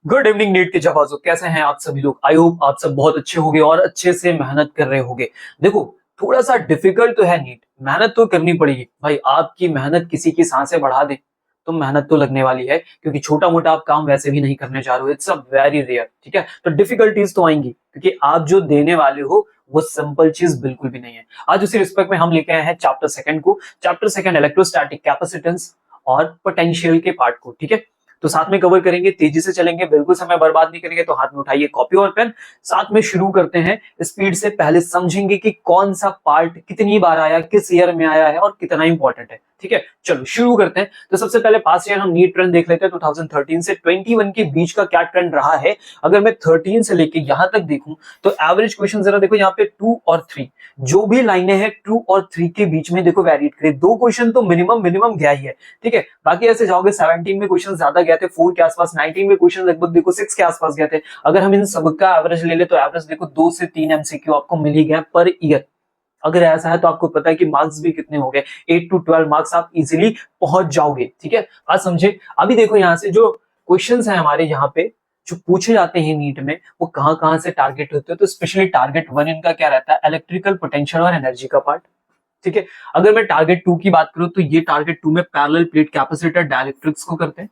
Good evening NEET के जवाजो, कैसे हैं आप सभी लोग। आई होप आप सब बहुत अच्छे होंगे और अच्छे से मेहनत कर रहे होंगे। देखो, थोड़ा सा डिफिकल्ट तो है नीट, मेहनत तो करनी पड़ेगी भाई। आपकी मेहनत किसी की सांसें बढ़ा दे तो मेहनत तो लगने वाली है, क्योंकि छोटा मोटा आप काम वैसे भी नहीं करने जा रहे हो। इट्स अ वेरी रेयर, ठीक है। तो डिफिकल्टीज तो आएंगी, क्योंकि आप जो देने वाले हो वो सिंपल चीज बिल्कुल भी नहीं है। आज उसी रिस्पेक्ट में हम लेके आए हैं चैप्टर सेकंड को, चैप्टर सेकंड इलेक्ट्रोस्टैटिक कैपेसिटेंस और पोटेंशियल के पार्ट को, ठीक है। तो साथ में कवर करेंगे, तेजी से चलेंगे, बिल्कुल समय बर्बाद नहीं करेंगे। तो हाथ में उठाइए कॉपी और पेन, साथ में शुरू करते हैं स्पीड से। पहले समझेंगे कि कौन सा पार्ट कितनी बार आया, किस ईयर में आया है और कितना इंपॉर्टेंट है, ठीक है। चलो शुरू करते हैं। तो सबसे पहले पास्ट ईयर हम नीट ट्रेंड देख लेते हैं। 2013 से 21 के बीच का क्या ट्रेंड रहा है। अगर मैं 13 से लेके यहां तक देखूं तो एवरेज क्वेश्चन जरा देखो, यहाँ पे 2 और 3 जो भी लाइनें हैं 2 और 3 के बीच में देखो वैरिएट करे। 2 क्वेश्चन तो मिनिमम गया ही है, ठीक है। बाकी ऐसे जाओगे 17 में क्वेश्चन ज्यादा गए थे, 4 के आसपास। 19 में क्वेश्चन लगभग देखो 6 के आसपास गए थे। अगर हम इन सबका एवरेज ले ले तो एवरेज देखो 2 से 3 एमसीक्यू आपको मिल ही गया पर ईयर। अगर ऐसा है तो आपको पता है कि मार्क्स भी कितने हो गए, 8 to 12 मार्क्स आप इजीली पहुंच जाओगे, ठीक है। बात समझे। अभी देखो यहाँ से जो क्वेश्चंस हैं हमारे यहाँ पे जो पूछे जाते हैं नीट में, वो कहां से टारगेट होते हैं। तो स्पेशली टारगेट 1 इनका क्या रहता है, इलेक्ट्रिकल पोटेंशियल और एनर्जी का पार्ट, ठीक है। अगर मैं टारगेट 2 की बात करूं तो ये टारगेट 2 में पैरेलल प्लेट कैपेसिटर डाइलेक्ट्रिक्स को करते हैं।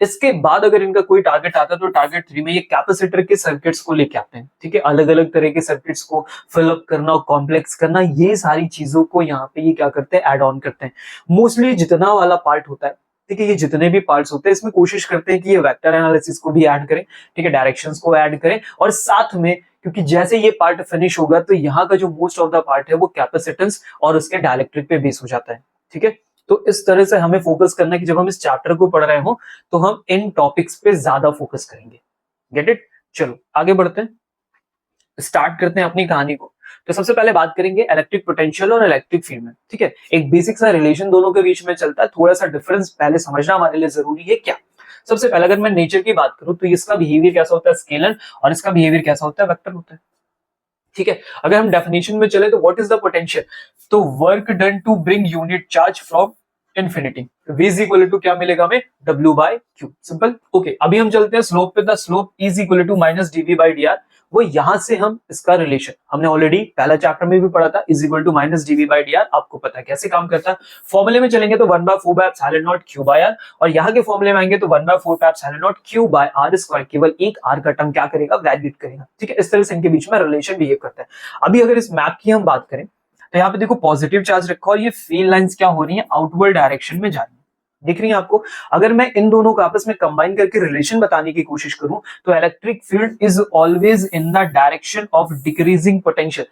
इसके बाद अगर इनका कोई टारगेट आता है तो टारगेट 3 में ये कैपेसिटर के सर्किट्स को लेके आते हैं, ठीक है। अलग अलग तरह के सर्किट्स को फिलअप करना और कॉम्प्लेक्स करना, ये सारी चीजों को यहाँ पे ये क्या करते हैं, ऐड ऑन करते हैं। मोस्टली जितना वाला पार्ट होता है, ठीक है, ये जितने भी पार्ट्स होते हैं इसमें कोशिश करते हैं कि ये वेक्टर एनालिसिस को भी ऐड करें, ठीक है, डायरेक्शंस को ऐड करें। और साथ में क्योंकि जैसे ये पार्ट फिनिश होगा तो यहाँ का जो मोस्ट ऑफ द पार्ट है वो कैपेसिटेंस और उसके डाइलेक्ट्रिक पे बेस हो जाता है, ठीक है। तो इस तरह से हमें फोकस करना है कि जब हम इस चैप्टर को पढ़ रहे हो तो हम इन टॉपिक्स पे ज्यादा फोकस करेंगे। Get it. चलो आगे बढ़ते हैं, स्टार्ट करते हैं अपनी कहानी को। तो सबसे पहले बात करेंगे इलेक्ट्रिक पोटेंशियल और इलेक्ट्रिक फील्ड में, ठीक है। एक बेसिक सा रिलेशन दोनों के बीच में चलता है, थोड़ा सा डिफरेंस पहले समझना हमारे लिए जरूरी है। क्या सबसे पहले अगर मैं नेचर की बात करूं तो इसका बिहेवियर कैसा होता है, स्केलर, और इसका बिहेवियर कैसा होता है, वेक्टर होता है, ठीक है। अगर हम डेफिनेशन में चले तो व्हाट इज द पोटेंशियल, तो work done to bring unit charge from infinity. V is equal to क्या मिलेगा हमें, W by Q, simple. Okay, अभी हम चलते हैं स्लोप पे। The slope is equal to minus dV by dr। वो यहां से हम इसका रिलेशन हमने ऑलरेडी पहला चैप्टर में भी पढ़ा था, is equal to minus dV by dr। आपको पता है कैसे काम करता है। फॉर्मूले में चलेंगे तो 1/4 by epsilon not Q by r, और यहाँ के फॉर्मूले में आएंगे तो 1/4 by epsilon not Q by r square. केवल एक r का टर्म क्या करेगा, वैल्यूट करेगा, ठीक है। इस तरह से इनके बीच में रिलेशन बिहेव करता है। अभी अगर इस मैप की हम बात करें तो यहाँ पे देखो पॉजिटिव चार्ज रखा और ये फील्ड लाइंस क्या हो रही है, आउटवर्ड डायरेक्शन में जा रही है, दिख रही है आपको। अगर मैं इन दोनों को आपस में कंबाइन करके रिलेशन बताने की कोशिश करूं तो electric field is always in the direction of decreasing potential.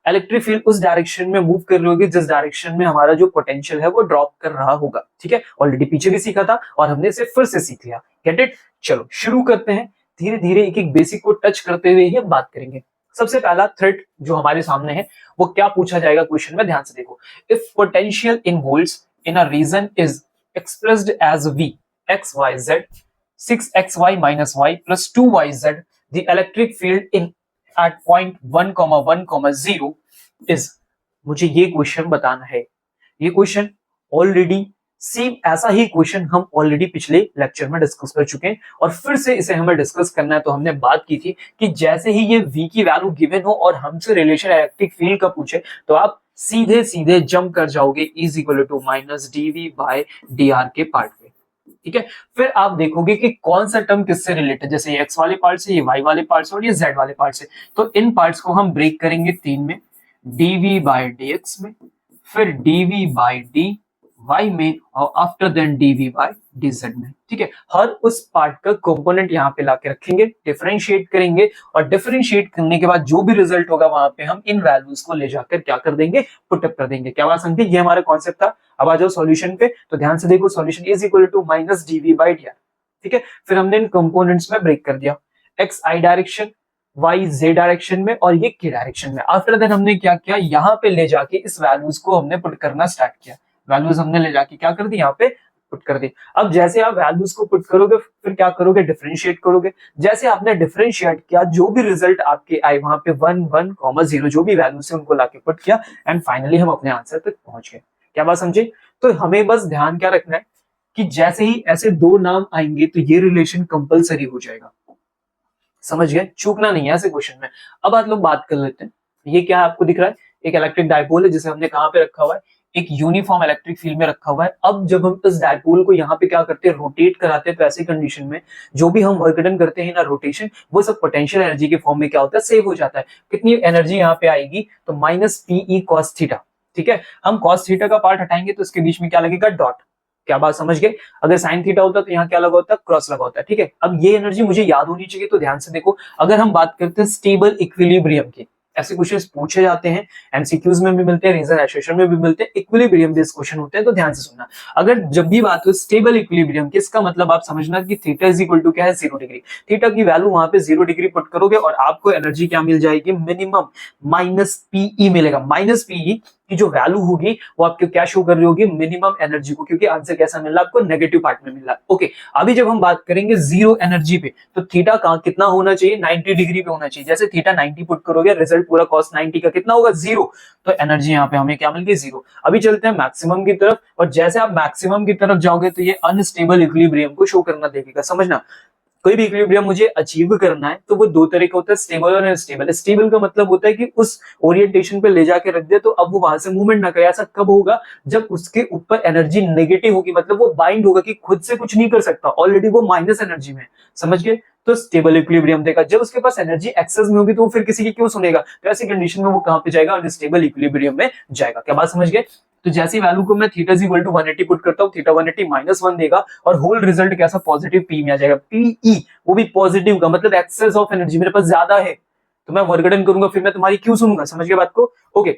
Electric field उस डायरेक्शन में मूव कर रही होगी जिस डायरेक्शन में हमारा जो पोटेंशियल है वो ड्रॉप कर रहा होगा, ठीक है। ऑलरेडी पीछे भी सीखा था और हमने इसे फिर से सीख लिया। Get it. चलो शुरू करते हैं, धीरे धीरे एक एक बेसिक को टच करते हुए ही बात करेंगे। सबसे पहला थ्रेड जो हमारे सामने है वो क्या पूछा जाएगा क्वेश्चन में, ध्यान से देखो। If potential in volts in a region is expressed as V x y z 6xy minus y plus 2yz, the electric field in at point 1,1,0 is। मुझे ये क्वेश्चन बताना है। ये क्वेश्चन ऑलरेडी सेम ऐसा ही क्वेश्चन हम already पिछले lecture में discuss कर चुके हैं और फिर से इसे हमें डिस्कस करना है। तो हमने बात की थी कि जैसे ही ये V की वैल्यू गिवन हो और हमसे रिलेशन इलेक्ट्रिक फील्ड का पूछे तो आप सीधे सीधे जंप कर जाओगे is equal to minus dV by dr के पार्ट पे, ठीक है। फिर आप देखोगे कि कौन सा टर्म किससे रिलेटेड, जैसे ये x वाले पार्ट से, ये y वाले पार्ट से और ये z वाले पार्ट से। तो इन पार्ट्स को हम ब्रेक करेंगे 3 में, dV बाय dx में, फिर dV बाय dy में, और after then dV by dz में, ठीक है। हर उस पार्ट का कंपोनेंट यहाँ पे लाके रखेंगे, डिफरेंशिएट करेंगे और डिफरेंशिएट करने के बाद जो भी रिजल्ट होगा वहां पे हम इन वैल्यूज को ले जाकर क्या कर देंगे, पुटअप कर देंगे। क्या बात समझे, ये हमारा कॉन्सेप्ट था। अब आ जाओ सॉल्यूशन पे। तो ध्यान से देखो, solution is equal to minus dV by dr, ठीक है। फिर हमने इन कंपोनेंट्स में ब्रेक कर दिया, x i direction, y z direction में और ये k डायरेक्शन में। आफ्टर देन हमने क्या किया, यहाँ पे ले जाके इस वैल्यूज को हमने पुट करना स्टार्ट किया। वैल्यूज हमने ले जाके क्या कर दी, यहाँ पे पुट कर दी। अब जैसे आप वैल्यूज को पुट करोगे फिर क्या करोगे, डिफरेंशिएट करोगे। जैसे आपने डिफरेंशिएट किया, जो भी रिजल्ट आपके आए वहां पे 1 1,0 जो भी वैल्यूज है उनको लाके पुट किया एंड फाइनली हम अपने आंसर तक पहुंच गए। क्या बात समझे। तो हमें बस ध्यान क्या रखना है कि जैसे ही ऐसे दो नाम आएंगे तो ये रिलेशन कंपलसरी हो जाएगा। समझ गए, चूकना नहीं है ऐसे क्वेश्चन में। अब आप लोग बात कर लेते हैं, ये क्या आपको दिख रहा है, एक इलेक्ट्रिक डायपोल है जिसे हमने कहां पे रखा हुआ है, एक यूनिफॉर्म इलेक्ट्रिक फील्ड में रखा हुआ है। अब जब हम इस डायपोल को यहाँ पे क्या करते हैं, रोटेट कराते हैं, तो ऐसी कंडीशन में जो भी हम वर्क डन करते हैं ना रोटेशन, वो सब पोटेंशियल एनर्जी के फॉर्म में क्या होता है, सेव हो जाता है। कितनी एनर्जी यहाँ पे आएगी, तो माइनस पीई कॉस थीटा। ठीक है, हम कॉस थीटा का पार्ट हटाएंगे तो इसके बीच में क्या लगेगा, डॉट। क्या बात समझ गए, अगर साइन थीटा होता तो यहाँ क्या लगा होता, क्रॉस लगा होता है। ठीक है, अब ये एनर्जी मुझे याद होनी चाहिए, तो ध्यान से देखो, अगर हम बात करते हैं स्टेबल इक्विलिब्रियम की, ऐसे क्वेश्चंस पूछे जाते हैं, एमसीक्यूज में भी मिलते हैं, रीजन एसोसिएशन में भी मिलते हैं, इक्विलिब्रियम बेस्ड क्वेश्चन होते हैं, तो ध्यान से सुनना। अगर जब भी बात हो स्टेबल इक्विलिब्रियम की, इसका मतलब आप समझना कि थीटा इज इक्वल टू क्या है, 0 डिग्री। थीटा की वैल्यू वहां पे 0 डिग्री पुट करोगे और आपको एनर्जी क्या मिल जाएगी, मिनिमम माइनस पीई मिलेगा। माइनस पीई की जो वैल्यू होगी वो आपको क्या शो कर रही होगी, मिनिमम एनर्जी को, क्योंकि आंसर कैसा मिल रहा है आपको, नेगेटिव पार्ट में मिल रहा है। ओके, अभी जब हम बात करेंगे जीरो एनर्जी पे, तो थीटा कहां कितना होना चाहिए, 90 डिग्री पे होना चाहिए। जैसे थीटा 90 पुट करोगे, रिजल्ट पूरा cos 90 का कितना होगा, 0। तो एनर्जी यहाँ पे हमें क्या मिल गई, 0। अभी चलते हैं मैक्सिमम की तरफ, और जैसे आप मैक्सिमम की तरफ जाओगे तो ये अनस्टेबल इक्विलिब्रियम को शो करना देखेगा। समझना, कोई भी इक्विलिब्रियम मुझे अचीव करना है तो वो दो तरह का होता है, स्टेबल और अनस्टेबल। स्टेबल का मतलब होता है कि उस ओरिएंटेशन पे ले जाके रख दे तो अब वो वहां से मूवमेंट ना करे। ऐसा कब होगा, जब उसके ऊपर एनर्जी नेगेटिव होगी, मतलब वो बाइंड होगा कि खुद से कुछ नहीं कर सकता, ऑलरेडी वो माइनस एनर्जी में। समझ गए, तो स्टेबल इक्विलिब्रियम देगा। जब उसके पास एनर्जी एक्सेस में होगी तो वो फिर किसी की क्यों सुनेगा, तो ऐसी कंडीशन में वो कहां पे जाएगा, अनस्टेबल इक्विलिब्रियम में जाएगा। क्या बात समझ गए, तो जैसी वैल्यू को मैं थीटा इक्वल टू 180 पुट करता हूं, थीटा 180 -1 देगा और होल रिजल्ट कैसा, पॉजिटिव पी में आ जाएगा। पीई वो भी पॉजिटिव का मतलब एक्सेस ऑफ एनर्जी मेरे पास ज्यादा है, तो मैं वर्क डन करूंगा, फिर मैं तुम्हारी क्यों सुनूंगा। समझ गए बात को। ओके,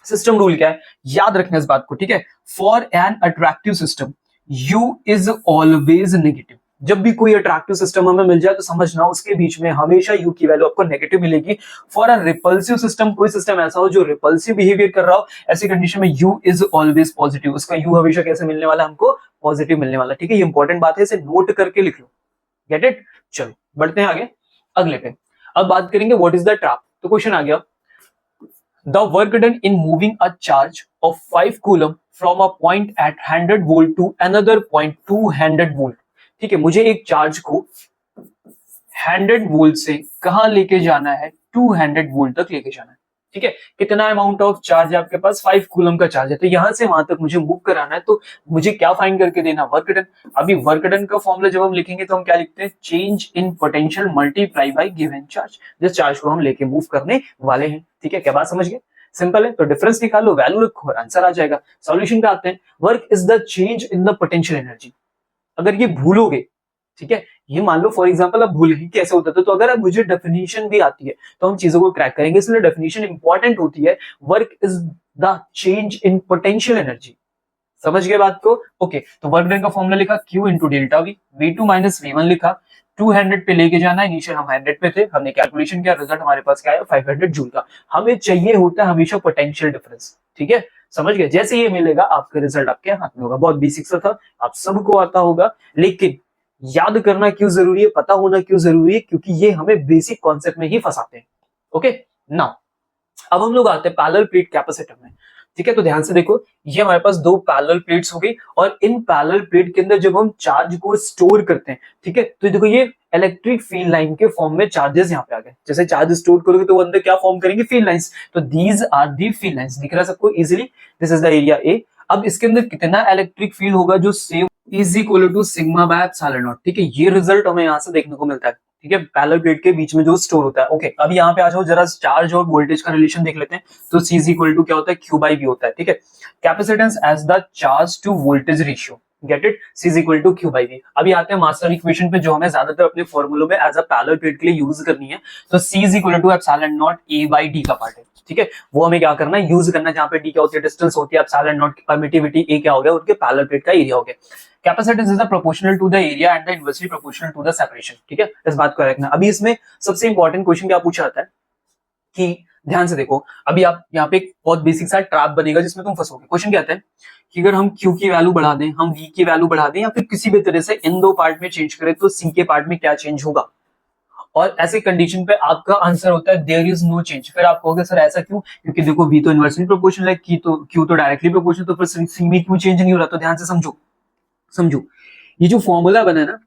सिस्टम रूल क्या है, याद रखना इस बात को। ठीक है, for an attractive system you is always negative. जब भी कोई अट्रैक्टिव सिस्टम हमें मिल जाए तो समझना उसके बीच में हमेशा यू की वैल्यू आपको नेगेटिव मिलेगी। फॉर अ रिपल्सिव सिस्टम, कोई सिस्टम ऐसा हो जो रिपल्सिव बिहेवियर कर रहा हो, ऐसी कंडीशन में यू इज ऑलवेज पॉजिटिव। उसका यू हमेशा कैसे मिलने वाला, हमको पॉजिटिव मिलने वाला। ठीक है, ये इंपॉर्टेंट बात है, इसे नोट करके लिख लो। गेट इट, चलो बढ़ते हैं आगे अगले पे। अब बात करेंगे व्हाट इज द ट्रैप। तो क्वेश्चन आ गया, the work done in moving a charge of 5 coulomb from a point at 100 volt to another point 200 volt। ठीक है, मुझे एक चार्ज को 100 वोल्ट से कहां लेके जाना है, 200 वोल्ट तक लेके जाना है। ठीक है, कितना अमाउंट ऑफ चार्ज है आपके पास, 5 कूलम का चार्ज है, तो यहां से वहां तक मुझे मूव कराना है, तो मुझे क्या फाइंड करके देना, वर्क डन। अभी वर्क डन का फॉर्मूला जब हम लिखेंगे तो हम क्या लिखते हैं, change in potential multiply by given charge, जिस चार्ज को हम लेके मूव करने वाले हैं। ठीक है, क्या बात समझ गए, सिंपल है। तो डिफरेंस निकाल लो, वैल्यू रखो और आंसर आ जाएगा। सॉल्यूशन पे आते हैं, work is the change in the potential energy. अगर ये भूलोगे, ठीक है, ये मान लो फॉर एग्जांपल आप भूल गए कैसे होता था, तो अगर अब मुझे डेफिनेशन भी आती है तो हम चीजों को क्रैक करेंगे, इसलिए डेफिनेशन इंपॉर्टेंट होती है। Work is the change in potential energy. समझ गए बात को। ओके, तो वर्क डन का फॉर्मूला लिखा Q into delta we, V2 minus V1 लिखा, 200 पे लेके जाना है, इनिशियल हम 100 पे थे, हमने कैलकुलेशन किया, रिजल्ट हमारे पास क्या आया, 500 जूल का। हमें चाहिए होता है हमेशा पोटेंशियल डिफरेंस। ठीक है, समझ गए, जैसे ये मिलेगा आपका रिजल्ट आपके हाथ में होगा। बहुत बेसिक सा था, आप सबको आता होगा, लेकिन याद करना क्यों जरूरी है, पता होना क्यों जरूरी है, क्योंकि ये हमें बेसिक कॉन्सेप्ट में ही फंसाते हैं। ओके, नाउ अब हम लोग आते हैं पैरेलल प्लेट कैपेसिटर में। ठीक है, तो ध्यान से देखो, ये हमारे पास दो पैरेलल प्लेट्स हो गई, और इन पैरेलल प्लेट के अंदर जब हम चार्ज को स्टोर करते हैं, ठीक है, तो देखो ये इलेक्ट्रिक फील्ड लाइन के फॉर्म में चार्जेस यहाँ पे आ गए। जैसे चार्ज स्टोर करोगे तो वो अंदर क्या फॉर्म करेंगे, फील्ड लाइंस। तो these are the field lines, दिख रहा है सबको easily, this is the area A. अब इसके अंदर कितना इलेक्ट्रिक फील्ड होगा, जो save is equal to sigma by epsilon not. ठीक है, ये रिजल्ट हमें यहाँ से देखने को मिलता है। ठीक है, पैरेलल प्लेट के बीच में जो स्टोर होता है। ओके, अब यहाँ पे आ जाओ, जरा चार्ज और वोल्टेज का रिलेशन देख लेते हैं। तो C इज इक्वल टू क्या होता है, Q बाई V होता है। ठीक है, capacitance as the charge to voltage ratio, get it, C is equal to Q by V। अभी आते हैं मास्टर इक्वेशन पे, जो हमें ज्यादातर अपने फॉर्मूलों में एज अ पैरेलल प्लेट के लिए यूज करनी है। तो C is equal to epsilon not A by D का पार्ट है। ठीक है, वो हमें क्या करना है, यूज करना है, जहां पे D क्या होती है, डिस्टेंस होती है, एप्सिलॉन नॉट की परमिटिविटी, A क्या हो गया, उनके पैरेलल प्लेट का एरिया हो गया। Capacitance is proportional to the area and the inversely proportional to the separation. ठीक है, इस बात को रखना। अभी इसमें सबसे इंपॉर्टेंट क्वेश्चन क्या पूछा जाता है कि ध्यान से देखो, अभी आप यहाँ पे एक बहुत बेसिक सा ट्रैप बनेगा जिसमें तुम फंसोगे। क्वेश्चन क्या आता है कि अगर हम Q की वैल्यू बढ़ा दें, हम V की वैल्यू बढ़ा दें, या फिर किसी भी तरह से इन दो पार्ट में चेंज करें, तो C के पार्ट में क्या चेंज होगा। और ऐसे कंडीशन पे आपका आंसर होता है देयर इज नो चेंज। फिर आप कहोगे सर ऐसा क्यों, क्योंकि देखो V तो इनवर्सली प्रोपोर्शनल है, Q तो डायरेक्टली प्रोपोर्शनल, तो फिर C में क्यों चेंज नहीं हो रहा। तो ध्यान से समझो, ये जो फॉर्मूला बना है ना,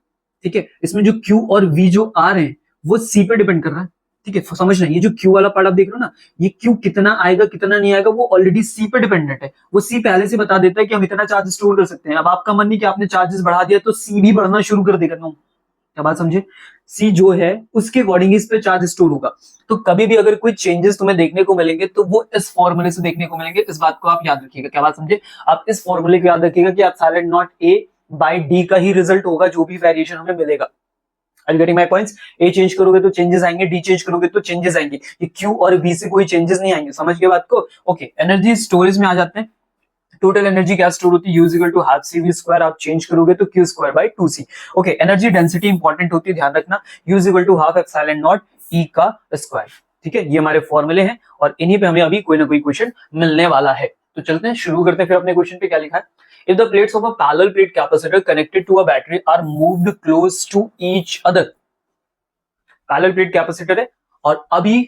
ठीक है, इसमें जो Q और V जो आ रहे हैं वो सी पे डिपेंड कर रहा है। ठीक है, समझना, ये जो क्यू वाला पार्ट आप देख रहे हो ना, ये क्यू कितना आएगा कितना नहीं आएगा वो ऑलरेडी सी पे डिपेंडेंट है। वो सी पहले से बता देता है कि हम इतना चार्ज स्टोर कर सकते हैं। अब आपका मन नहीं कि आपने चार्जेस बढ़ा दिया तो सी भी बढ़ना शुरू कर देगा। नो, क्या बात समझे? सी जो है उसके अकॉर्डिंग इस पे चार्ज स्टोर होगा। तो कभी भी अगर कोई चेंजेस तुम्हें देखने को मिलेंगे तो वो इस फॉर्मूले से देखने को मिलेंगे। इस बात को आप याद रखिएगा। क्या बात समझे? आप इस फॉर्मूले को याद रखिएगा कि epsilon not A by D का ही रिजल्ट होगा जो भी वेरिएशन हमें मिलेगा। Are you getting my points? A change करोगे तो चेंजेस आएंगे, डी चेंज करोगे तो चेंजेस आएंगे। ये क्यू और वी से कोई चेंजेस नहीं आएंगे। समझ गए बात को? ओके, एनर्जी स्टोरेज में आ जाते हैं। टोटल एनर्जी क्या स्टोर होती है? U is equal to half C V square, आप चेंज करोगे तो Q square by 2c। Okay, energy density important होती है, ध्यान रखना, U is equal to half epsilon nought E का स्क्वायर। ठीक है, ये हमारे फॉर्मूले हैं और इन्हीं पे हमें अभी कोई ना कोई क्वेश्चन मिलने वाला है। तो चलते हैं, शुरू करते हैं फिर अपने क्वेश्चन पे। क्या लिखा है? If the plates of a parallel plate capacitor connected to a battery are moved close to each other, parallel plate capacitor है और अभी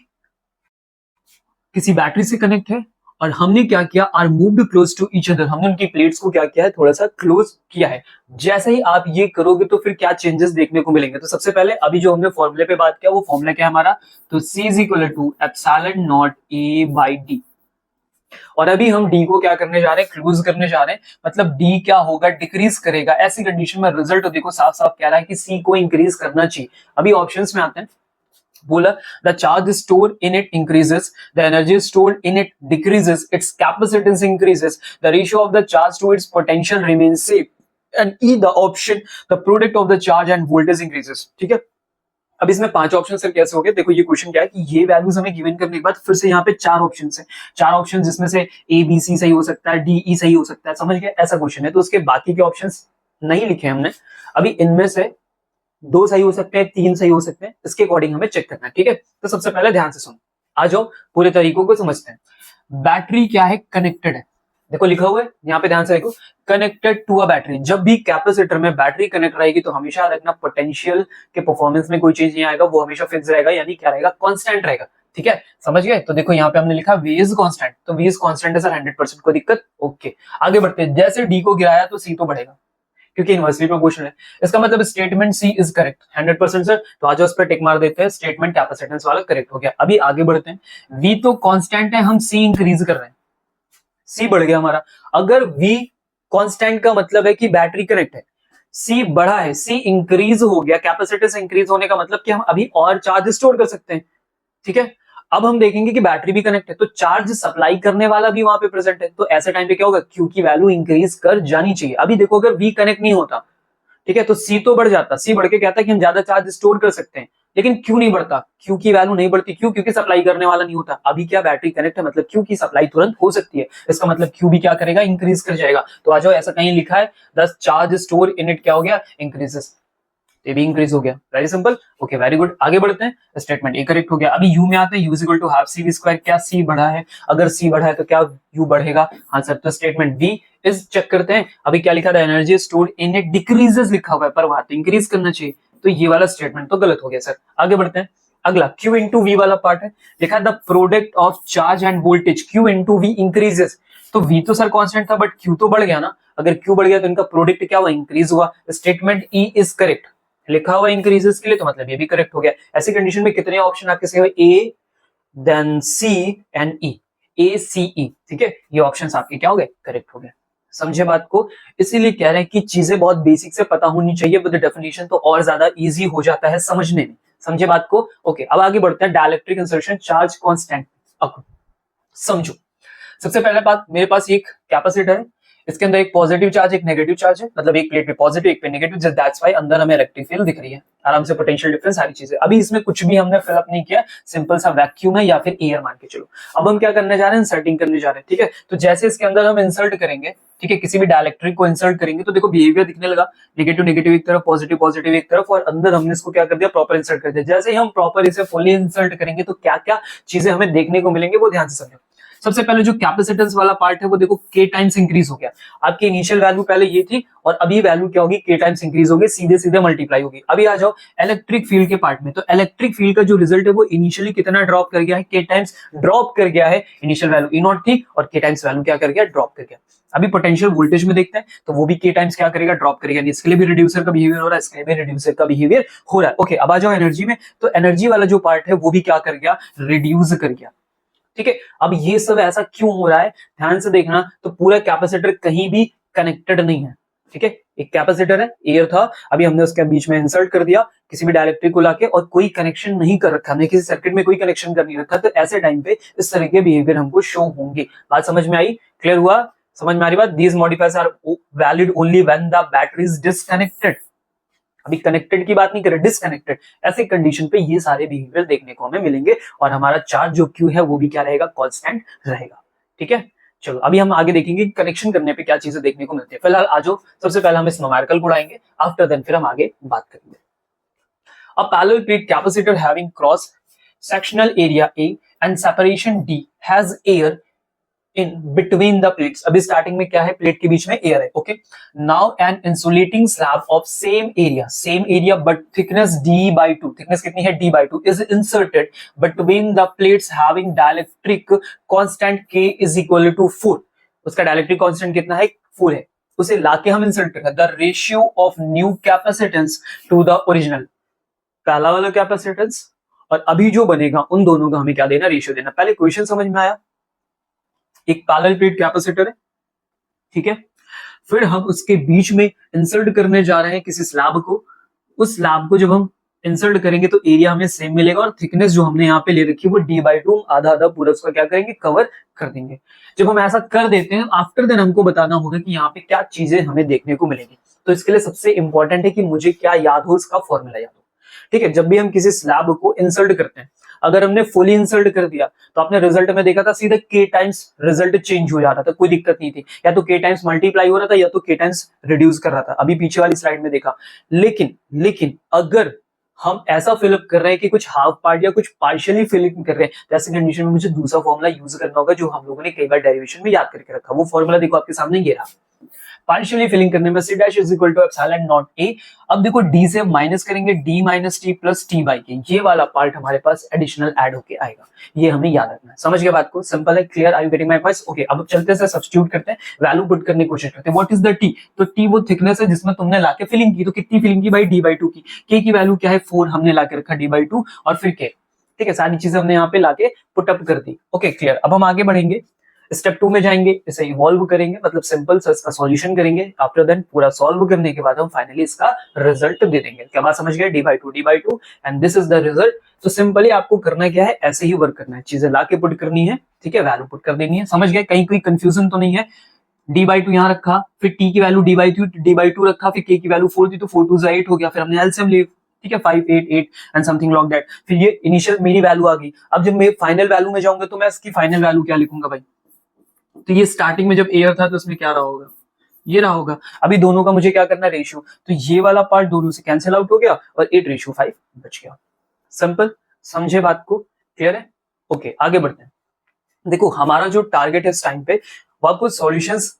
किसी बैटरी से कनेक्ट है और हमने क्या किया? Are moved close to each other, हमने उनकी प्लेट्स को क्या किया है? थोड़ा सा क्लोज किया है। जैसे ही आप ये करोगे तो फिर क्या चेंजेस देखने को मिलेंगे? तो सबसे पहले अभी जो हमने फॉर्मूले पे बात किया वो फॉर्मूला क्या है हमारा? तो C is equal to epsilon not A by D. और अभी हम डी को क्या करने जा रहे हैं? क्लोज करने जा रहे हैं। मतलब डी क्या होगा? डिक्रीज करेगा। ऐसी कंडीशन में रिजल्ट देखो साफ साफ कह रहा है कि सी को इंक्रीज करना चाहिए। अभी ऑप्शंस में आते हैं। बोला the charge store in it increases, the energy store in it decreases, its capacitance increases, the ratio of the charge to its potential remains same, and E the option the product of the charge and voltage increases. ठीक है, अब इसमें 5 option sir कैसे हो गए? देखो ये question क्या है कि ये वैल्यूज हमें गिवन करने के बाद फिर से यहाँ पे 4 ऑप्शन है। 4 ऑप्शन जिसमें से ए बी सी सही हो सकता है, डी ई सही हो सकता है। समझ गए? ऐसा क्वेश्चन है तो उसके बाकी के ऑप्शन नहीं लिखे हमने। अभी इनमें से 2 सही हो सकते हैं, 3 सही हो सकते हैं, इसके अकॉर्डिंग हमें चेक करना है। ठीक है, तो सबसे पहले ध्यान से सुनो, आ जाओ पूरे तरीकों को समझते हैं। बैटरी क्या है? कनेक्टेड है। देखो लिखा हुआ है यहाँ पे, ध्यान से देखो, कनेक्टेड टू अ बैटरी। जब भी कैपेसिटर में बैटरी कनेक्ट रहेगी तो हमेशा रखना पोटेंशियल के परफॉर्मेंस में कोई चेंज नहीं आएगा, वो हमेशा फिक्स रहेगा, यानी क्या रहेगा? कांस्टेंट रहेगा। ठीक है, समझ गए? तो देखो यहाँ पे हमने लिखा V इज कांस्टेंट, तो V इज कांस्टेंट है सर 100%, कोई दिक्कत? ओके, आगे बढ़ते हैं। जैसे डी को गिराया तो सी तो बढ़ेगा क्योंकि यूनिवर्सिटी में क्वेश्चन है। इसका मतलब statement C is correct 100% sir, तो आज उस पर टिक मार देते हैं, स्टेटमेंट कैपेसिटेंस वाला करेक्ट हो गया। अभी आगे बढ़ते हैं। वी तो कांस्टेंट है, हम सी इंक्रीज कर रहे हैं, सी बढ़ गया हमारा। अगर वी कांस्टेंट का मतलब है कि बैटरी कनेक्ट है, सी बढ़ा है, सी इंक्रीज हो गया, कैपेसिटेंस इंक्रीज होने का मतलब कि हम अभी और चार्ज स्टोर कर सकते हैं। ठीक है, अब हम देखेंगे कि बैटरी भी कनेक्ट है तो चार्ज सप्लाई करने वाला भी वहां पे प्रेजेंट है, तो ऐसे टाइम पे क्या होगा? क्यू की वैल्यू इंक्रीज कर जानी चाहिए। अभी देखो अगर वी कनेक्ट नहीं होता, ठीक है, तो सी तो बढ़ जाता, सी बढ़ के कहता है कि हम ज्यादा चार्ज स्टोर कर सकते हैं, लेकिन क्यू नहीं बढ़ता, क्यू की वैल्यू नहीं बढ़ती। क्यों? क्योंकि सप्लाई करने वाला नहीं होता। अभी क्या बैटरी कनेक्ट है मतलब क्यू की सप्लाई तुरंत हो सकती है, इसका मतलब क्यू भी क्या करेगा? इंक्रीज कर जाएगा। तो आ जाओ, ऐसा कहीं लिखा है the charge store in it क्या हो गया? इंक्रीजेस, ये भी इंक्रीज हो गया। Very simple. Okay, very good, आगे बढ़ते हैं। स्टेटमेंट ए करेक्ट हो गया। अभी यू में आते हैं, U is equal to half C V square. क्या सी बढ़ा है? अगर सी बढ़ा है तो क्या यू बढ़ेगा? हाँ सर, तो स्टेटमेंट बी इज चेक करते हैं। अभी क्या लिखा था? Energy stored in it decreases लिखा हुआ है, पर वहां तो इंक्रीज करना चाहिए, तो ये वाला स्टेटमेंट तो गलत हो गया सर। आगे बढ़ते हैं। अगला Q इंटू वी वाला पार्ट है, लिखा the product of charge and voltage Q into V increases. तो V तो सर कांस्टेंट था बट Q तो बढ़ गया ना। अगर Q बढ़ गया तो इनका प्रोडक्ट क्या हुआ? इंक्रीज हुआ। स्टेटमेंट E इज करेक्ट, लिखा हुआ इंक्रीजेस के लिए, तो मतलब ये भी करेक्ट हो गया। ऐसी कंडीशन में कितने ऑप्शन आपके सही हुए? ए देन सी एंड ई, ए सी ई। ठीक है, ये ऑप्शंस आपके क्या हो गए? करेक्ट हो गए। समझे बात को? इसीलिए कह रहे हैं कि चीजें बहुत बेसिक से पता होनी चाहिए, विद डेफिनेशन तो और ज्यादा इजी हो जाता है समझने में। समझे बात को? ओके, अब आगे बढ़ते हैं। Dielectric insertion charge constant. अब समझो, सबसे पहले बात, मेरे पास एक कैपेसिटर है, इसके अंदर एक पॉजिटिव चार्ज एक नेगेटिव चार्ज है, मतलब एक प्लेट पे पॉजिटिव एक पे नेगेटिव, जस्ट दैट्स व्हाई अंदर हमें इलेक्ट्रिक फील्ड दिख रही है आराम से, पोटेंशियल डिफरेंस सारी चीजें। अभी इसमें कुछ भी हमने फिलअप नहीं किया, सिंपल सा वैक्यूम है या फिर एयर मान के चलो। अब हम क्या करने जा रहे हैं? इंसर्टिंग करने जा रहे हैं। ठीक है, तो जैसे इसके अंदर हम इंसर्ट करेंगे, ठीक है, किसी भी डाइलेक्ट्रिक को इंसर्ट करेंगे तो देखो बिहेवियर दिखने लगा, नेगेटिव नेगेटिव एक तरफ, पॉजिटिव पॉजिटिव एक तरफ, और अंदर हमने इसको क्या कर दिया? प्रॉपर इंसर्ट कर दिया। जैसे ही हम प्रॉपर इसे फुली इंसर्ट करेंगे तो क्या क्या चीजें हमें देखने को मिलेंगे वो ध्यान से समझो। सबसे पहले जो कैपेसिटेंस वाला पार्ट है वो देखो के टाइम्स इंक्रीज हो गया। आपकी इनिशियल वैल्यू पहले ये थी और अभी वैल्यू क्या होगी, के टाइम्स इंक्रीज होगी, सीधे सीधे मल्टीप्लाई होगी। अभी आ जाओ इलेक्ट्रिक फील्ड के पार्ट में, तो इलेक्ट्रिक फील्ड का जो रिजल्ट है वो इनिशियली कितना ड्रॉप कर गया है, के टाइम्स ड्रॉप कर गया है। इनिशियल वैल्यू ई नॉट थी और के टाइम्स वैल्यू क्या कर गया, ड्रॉप कर गया। अभी पोटेंशियल वोल्टेज में देखते हैं तो वो भी के टाइम्स क्या करेगा, ड्रॉप करेगा। इसके लिए भी रिड्यूसर का बिहेवियर हो रहा है, इसके लिए भी रिड्यूसर का बिहेवियर हो रहा है। ओके, अब आ जाओ एनर्जी में, तो एनर्जी वाला जो पार्ट है वो भी क्या कर गया, रिड्यूस कर गया। ठीक है, अब ये सब ऐसा क्यों हो रहा है, ध्यान से देखना। तो पूरा कैपेसिटर कहीं भी कनेक्टेड नहीं है। ठीक है, एक कैपेसिटर है, एयर था, अभी हमने उसके बीच में इंसर्ट कर दिया किसी भी डायरेक्ट्रिक को लाके, और कोई कनेक्शन नहीं कर रखा, हमने किसी सर्किट में कोई कनेक्शन कर नहीं रखा, तो ऐसे टाइम पे इस तरह के बिहेवियर हमको शो होंगे। बात समझ में आई, क्लियर हुआ, समझ में आ रही बात। These modifiers are valid only when the battery is disconnected. अभी कनेक्टेड की बात नहीं कर रहे, डिसकनेक्टेड। ऐसी कंडीशन पे ये सारे बिहेवियर देखने को हमें मिलेंगे और हमारा चार्ज जो क्यू है वो भी क्या रहेगा, कांस्टेंट रहेगा। ठीक है, चलो अभी हम आगे देखेंगे कनेक्शन करने पे क्या चीजें देखने को मिलती है। फिलहाल आ जाओ, सबसे पहले हम इस न्यूमेरिकल को उड़ाएंगे, आफ्टर देन फिर हम आगे बात करेंगे। A parallel plate capacitor having cross sectional area A and separation D has air in between the plates। अभी स्टार्टिंग में क्या है, प्लेट के बीच में एयर है। Okay, now an insulating slab of same area but thickness d/2, thickness कितनी है, d/2 is inserted between the plates having dielectric constant k is equal to 4। उसका डाइलेक्ट्रिक कांस्टेंट कितना है, 4 है। उसे लाके हम इंसर्ट करेंगे the ratio of new capacitance to the original, पहला वाला कैपेसिटेंस और अभी जो बनेगा उन दोनों का हमें क्या देना, रेशियो देना। पहले क्वेश्चन समझ में आया, एक पैरेलल प्लेट कैपेसिटर है, ठीक है, फिर हम उसके बीच में इंसर्ट करने जा रहे हैं किसी स्लैब को। उस स्लैब को जब हम इंसर्ट करेंगे तो एरिया हमें सेम मिलेगा और थिकनेस जो हमने यहाँ पे ले रखी है वो d/2, आधा आधा पूरा उसका क्या करेंगे, कवर कर देंगे। जब हम ऐसा कर देते हैं आफ्टर देन हमको बताना होगा कि यहाँ पे क्या चीजें हमें देखने को मिलेगी। तो इसके लिए सबसे इंपॉर्टेंट है कि मुझे क्या याद हो, उसका फॉर्मूला याद हो। ठीक है, जब भी हम किसी स्लैब को इंसर्ट करते हैं, अगर हमने फुली इंसर्ट कर दिया तो आपने रिजल्ट में देखा था सीधा के टाइम्स रिजल्ट चेंज हो जाता था, कोई दिक्कत नहीं थी, या तो के टाइम्स मल्टीप्लाई हो रहा था या तो के टाइम्स रिड्यूस कर रहा था, अभी पीछे वाली स्लाइड में देखा। लेकिन अगर हम ऐसा फिलअप कर रहे हैं कि कुछ हाफ पार्ट या कुछ पार्शियली फिलिंग कर रहे हैं, तो ऐसी कंडीशन में मुझे दूसरा फॉर्मूला यूज करना होगा जो हम लोगों ने कई बार डेरिवेशन में याद करके रखा। वो फॉर्मूला देखो आपके सामने ये रहा, पार्शियली फिलिंग करने में c dash is equal to epsilon not a। अब देखो d से माइनस करेंगे d माइनस T plus T by K, ये वाला पार्ट हमारे पास एडिशनल ऐड होके आएगा, ये हमें याद रखना है। समझ गए बात को, सिंपल है, clear, are you getting my points. Okay, अब चलते हैं सब्स्टिट्यूट करते हैं, वैल्यू पुट करने की कोशिश करते हैं। व्हाट इज द t, तो t वो थिकनेस है जिसमें तुमने लाके फिलिंग की, तो कितनी फिलिंग की भाई, d/2 की। k की वैल्यू क्या है, 4 हमने लाके रखा d/2 और फिर k। ठीक है, सारी चीजें हमने यहाँ पे लाके पुटअप कर दी। Okay, clear. अब हम आगे बढ़ेंगे, स्टेप 2 में जाएंगे, इसे इवॉल्व करेंगे, मतलब सिंपल सा इसका सॉल्यूशन करेंगे। आफ्टर देन पूरा सॉल्व करने के बाद हम फाइनली इसका रिजल्ट दे देंगे। क्या बात समझ गए, d/2 and this is the result. तो सिंपली आपको करना क्या है, ऐसे ही वर्क करना है, चीजें लाके पुट करनी है, ठीक है, वैल्यू पुट कर देनी है। समझ गए, कहीं कोई कंफ्यूजन तो नहीं है। d/2 यहाँ रखा, फिर t की वैल्यू d/2 रखा, फिर k की वैल्यू 4 थी तो 4 2 8 हो गया, फिर हमने एलसीएम ले, ठीक है, 5 8 8 एंड समथिंग लॉक दैट। फिर ये इनिशियल मेरी वैल्यू आ गई। अब जब मैं फाइनल वैल्यू में जाऊंगा तो मैं इसकी फाइनल वैल्यू क्या लिखूंगा भाई, तो ये स्टार्टिंग में जब एयर था तो इसमें क्या रहा होगा, ये रहा होगा। अभी दोनों का मुझे क्या करना है, रेशियो, तो ये वाला पार्ट दोनों से कैंसिल आउट हो गया और 8:5 बच गया। सिंपल, समझे बात को, क्लियर है। ओके, आगे बढ़ते हैं। देखो हमारा जो टारगेट है इस टाइम पे वो आपको सॉल्यूशंस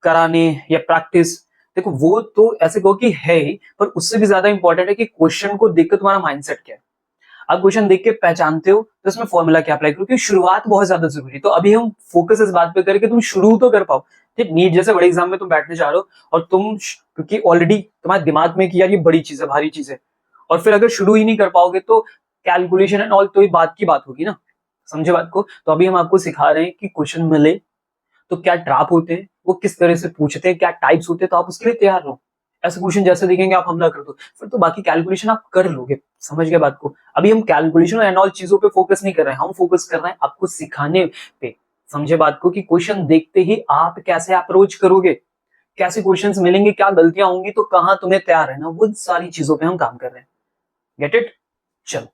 कराने या प्रैक्टिस, देखो वो तो ऐसे कहो कि है ही, पर उससे भी ज्यादा इंपॉर्टेंट है कि क्वेश्चन को देखकर तुम्हारा माइंडसेट क्या है। आप क्वेश्चन देख के पहचानते हो तो इसमें फॉर्मूला क्या अप्लाई करो, क्योंकि शुरुआत बहुत ज्यादा जरूरी है। तो अभी हम फोकस इस बात पे करके तुम शुरू तो कर पाओ। ठीक, नीट जैसे बड़े एग्जाम में तुम बैठने जा रहे हो और तुम, क्योंकि ऑलरेडी तुम्हारे दिमाग में कि यार ये बड़ी चीज है, भारी चीज है, और फिर अगर शुरू ही नहीं कर पाओगे तो कैलकुलेशन एंड ऑल तो ही बात की बात होगी ना। समझे बात को। तो अभी हम आपको सिखा रहे हैं कि क्वेश्चन मिले तो क्या ट्रैप होते हैं, वो किस तरह से पूछते हैं, क्या टाइप्स होते हैं, तो आप उसके लिए तैयार रहो। ऐसे क्वेश्चन जैसे दिखेंगे आप हमला कर दो, फिर तो बाकी कैलकुलेशन आप कर लोगे। समझ गए बात को। अभी हम कैलकुलेशन एंड ऑल चीजों पे फोकस नहीं कर रहे हैं, हम फोकस कर रहे हैं आपको सिखाने पे। समझे बात को, कि क्वेश्चन देखते ही आप कैसे अप्रोच करोगे, कैसे क्वेश्चंस मिलेंगे, क्या गलतियां होंगी, तो कहां तुम्हें तैयार रहना, वो सारी चीजों पे हम काम कर रहे हैं। गेट इट, चलो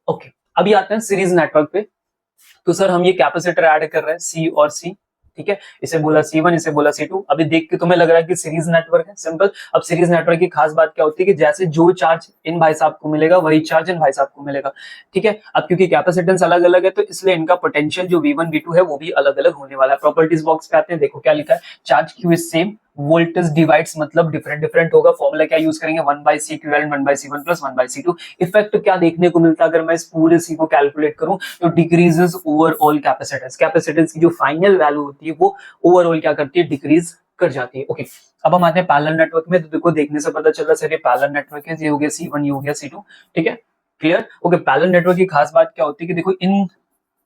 ओके। अभी आते हैं सीरीज नेटवर्क पे। तो सर हम ये कैपेसिटर ऐड कर रहे हैं C और C, ठीक है, इसे बोला C1, इसे बोला C2। अभी देख के तुम्हें लग रहा है कि सीरीज नेटवर्क है, सिंपल। अब सीरीज नेटवर्क की खास बात क्या होती है कि जैसे जो चार्ज इन भाई साहब को मिलेगा वही चार्ज इन भाई साहब को मिलेगा, ठीक है। अब क्योंकि कैपेसिटेंस अलग अलग है तो इसलिए इनका पोटेंशियल जो V1 V2 है वो भी अलग अलग होने वाला है। प्रॉपर्टीज बॉक्स पे आते हैं, देखो क्या लिखा है, charge Q is same, voltage divides मतलब डिफरेंट डिफरेंट होगा। फॉर्मूला क्या यूज करेंगे, 1/C equivalent 1/C1 plus 1/C2। Effect क्या देखने को मिलता है अगर मैं इस पूरे C को कैलकुलेट करूं, तो डिक्रीजेस ओवरऑल कैपेसिटेंस। कैपेसिटेंस की जो फाइनल वैल्यू होती है वो ओवरऑल क्या करती है, डिक्रीज कर जाती है। ओके, अब हम आते हैं पैरेलल नेटवर्क में। तो देखो देखने से पता चला सर ये पैरेलल नेटवर्क है, ये हो गया C1, ये हो गया C2, ठीक है, क्लियर। ओके, पैरेलल नेटवर्क की खास बात क्या होती है कि देखो इन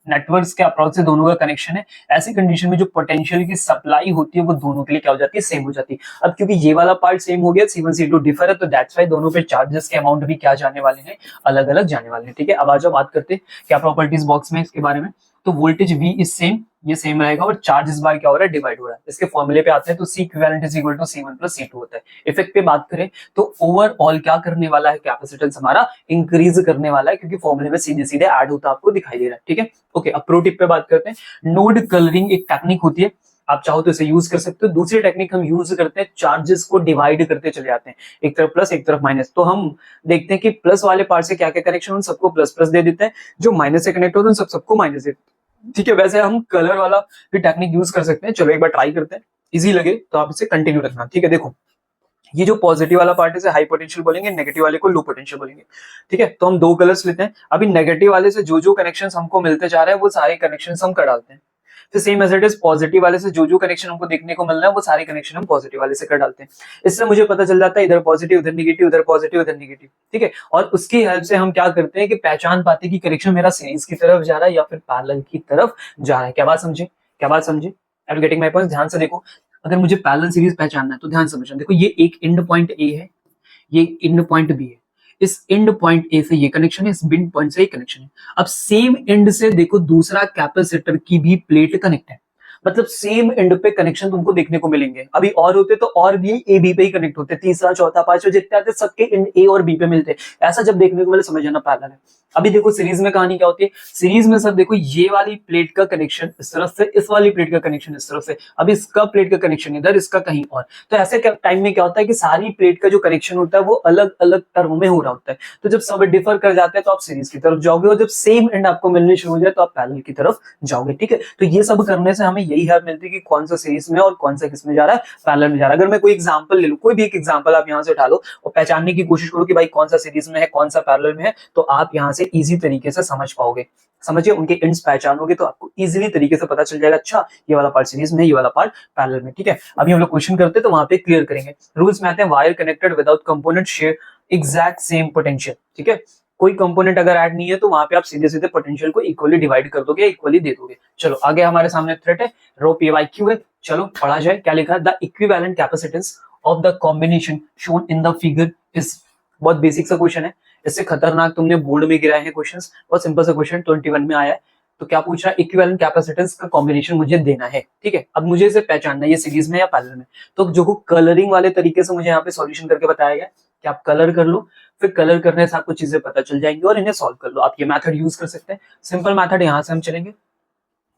नेटवर्क्स के अप्रोच से दोनों का कनेक्शन है। ऐसी कंडीशन में जो पोटेंशियल की सप्लाई होती है वो दोनों के लिए क्या हो जाती है, सेम हो जाती है। अब क्योंकि ये वाला पार्ट सेम हो गया, C1 C2 डिफर है, तो दैट्स व्हाई दोनों पे चार्जेस के अमाउंट भी क्या जाने वाले हैं, अलग अलग जाने वाले हैं, ठीक है। अब आ जाओ बात करते हैं क्या प्रॉपर्टीज बॉक्स में इसके बारे में। तो वोल्टेज V इज सेम, ये सेम रहेगा, और चार्ज इस बार क्या हो रहा है, डिवाइड हो रहा है। इसके फॉर्मूले पे आते हैं तो C equivalent is equal to C1 plus C2 होता है। इफेक्ट पे बात करें तो ओवरऑल क्या करने वाला है, कैपेसिटेंस हमारा इंक्रीज करने वाला है, क्योंकि फॉर्मूले में सीधे सीधे ऐड होता आपको दिखाई दे रहा है, ठीक है। ओके, अब प्रो टिप पे बात करते हैं। नोड कलरिंग एक टेक्निक होती है, आप चाहो तो इसे यूज कर सकते हो। दूसरी टेक्निक हम यूज करते हैं, चार्जेस को डिवाइड करते चले जाते हैं, एक तरफ प्लस एक तरफ माइनस। तो हम देखते हैं कि प्लस वाले पार्ट से क्या क्या कनेक्शन, उन सबको प्लस प्लस दे देते हैं, जो माइनस से कनेक्ट होते हैं उन सबको माइनस देते हैं, ठीक है। वैसे हम कलर वाला भी टेक्निक यूज कर सकते हैं, चलो एक बार ट्राई करते हैं, इजी लगे तो आप इसे कंटिन्यू रखना, ठीक है। देखो ये जो पॉजिटिव वाला पार्ट है इसे हाई पोटेंशियल बोलेंगे, नेगेटिव वाले को लो पोटेंशियल बोलेंगे, ठीक है। तो हम दो कलर्स लेते हैं। अभी नेगेटिव वाले से जो जो कनेक्शंस हमको मिलते जा रहे हैं वो सारे कनेक्शंस हम कर डालते हैं। फिर same as it is positive वाले से जो जो कनेक्शन हमको देखने को मिल रहा है वो सारे कनेक्शन हम पॉजिटिव वाले से कर डालते हैं। इससे मुझे पता चल जाता है इधर पॉजिटिव उधर निगेटिव, उधर पॉजिटिव उधर निगेटिव, ठीक है। और उसकी हेल्प से हम क्या करते हैं कि पहचान पाते हैं कि कनेक्शन मेरा सीरीज की तरफ जा रहा है या फिर पैरेलल की तरफ जा रहा है। क्या बात समझे, क्या बात समझे, are you getting my point. ध्यान से देखो, अगर मुझे पैरेलल सीरीज पहचानना है तो ध्यान समझना। देखो ये एक एंड पॉइंट ए है, ये एंड पॉइंट बी है, इस एंड पॉइंट ए से ये कनेक्शन है, इस बिंड पॉइंट से ये कनेक्शन है। अब सेम एंड से देखो दूसरा कैपेसिटर की भी प्लेट कनेक्ट है, मतलब सेम एंड पे कनेक्शन तुमको देखने को मिलेंगे। अभी और होते तो और भी ए बी पे ही कनेक्ट होते, तीसरा चौथा पांचवा जितने आते सबके एंड ए और बी पे मिलते। ऐसा जब देखने को मिले समझ जाना पैरेलल है। अभी देखो सीरीज में कहानी क्या होती है, सीरीज में सब देखो ये वाली प्लेट का कनेक्शन इस तरफ से, इस वाली प्लेट का कनेक्शन इस तरफ से, अब इसका प्लेट का कनेक्शन इधर, इसका कहीं और। तो ऐसे टाइम में क्या होता है कि सारी प्लेट का जो कनेक्शन होता है वो अलग अलग टर्म में हो रहा होता है। तो जब सब डिफर कर जाते हैं तो आप सीरीज की तरफ जाओगे, और जब सेम एंड आपको मिलने शुरू हो जाए तो आप पैरेलल की तरफ जाओगे, ठीक है। तो ये सब करने से हमें यही हेल्प मिलती है कि कौन सा सीरीज में और कौन सा किस में जा रहा है, पैरेलल में जा रहा है। अगर मैं कोई एग्जांपल ले लूं, कोई भी एक एग्जांपल आप यहां से उठा लो और पहचानने की कोशिश करो कि भाई कौन सा सीरीज में है कौन सा पैरेलल में है, तो आप यहां से इजी तरीके से समझ पाओगे। समझिए, उनके एंड्स पहचानोगे तो आपको इजीली तरीके से पता चल जाएगा, अच्छा ये वाला पार्ट सीरीज में, ये वाला पार्ट पैरेलल में, ठीक है। अभी हम लोग क्वेश्चन करते हैं तो वहां पे क्लियर करेंगे। रूल्स में आते हैं, wire connected without component share exact same potential, ठीक है। कोई कंपोनेंट अगर ऐड नहीं है तो वहां पे आप सीधे सीधे पोटेंशियल को इक्वली डिवाइड कर दोगे, इक्वली दे दोगे। चलो आगे हमारे सामने थ्रेट है, रो पी वाई क्यू है, चलो पढ़ा जाए। क्या लिखा है, the equivalent capacitance of the combination shown in the figure is. बहुत बेसिक सा क्वेश्चन है, इससे खतरनाक तुमने बोर्ड में गिराए हैं क्वेश्चंस। बहुत सिंपल सा क्वेश्चन 21 में आया है। तो क्या पूछ रहा है, इक्विवेलेंट कैपेसिटेंस का कॉम्बिनेशन मुझे देना है, ठीक है। अब मुझे इसे पहचानना है ये सीरीज में या पैरेलल में। तो जो कलरिंग वाले तरीके से मुझे यहाँ पे सॉल्यूशन करके बताया गया कि आप कलर कर लो, फिर कलर करने से आपको चीजें पता चल जाएंगी और इन्हें सॉल्व कर लो। आप ये मेथड यूज कर सकते हैं, सिंपल मेथड। यहाँ से हम चलेंगे,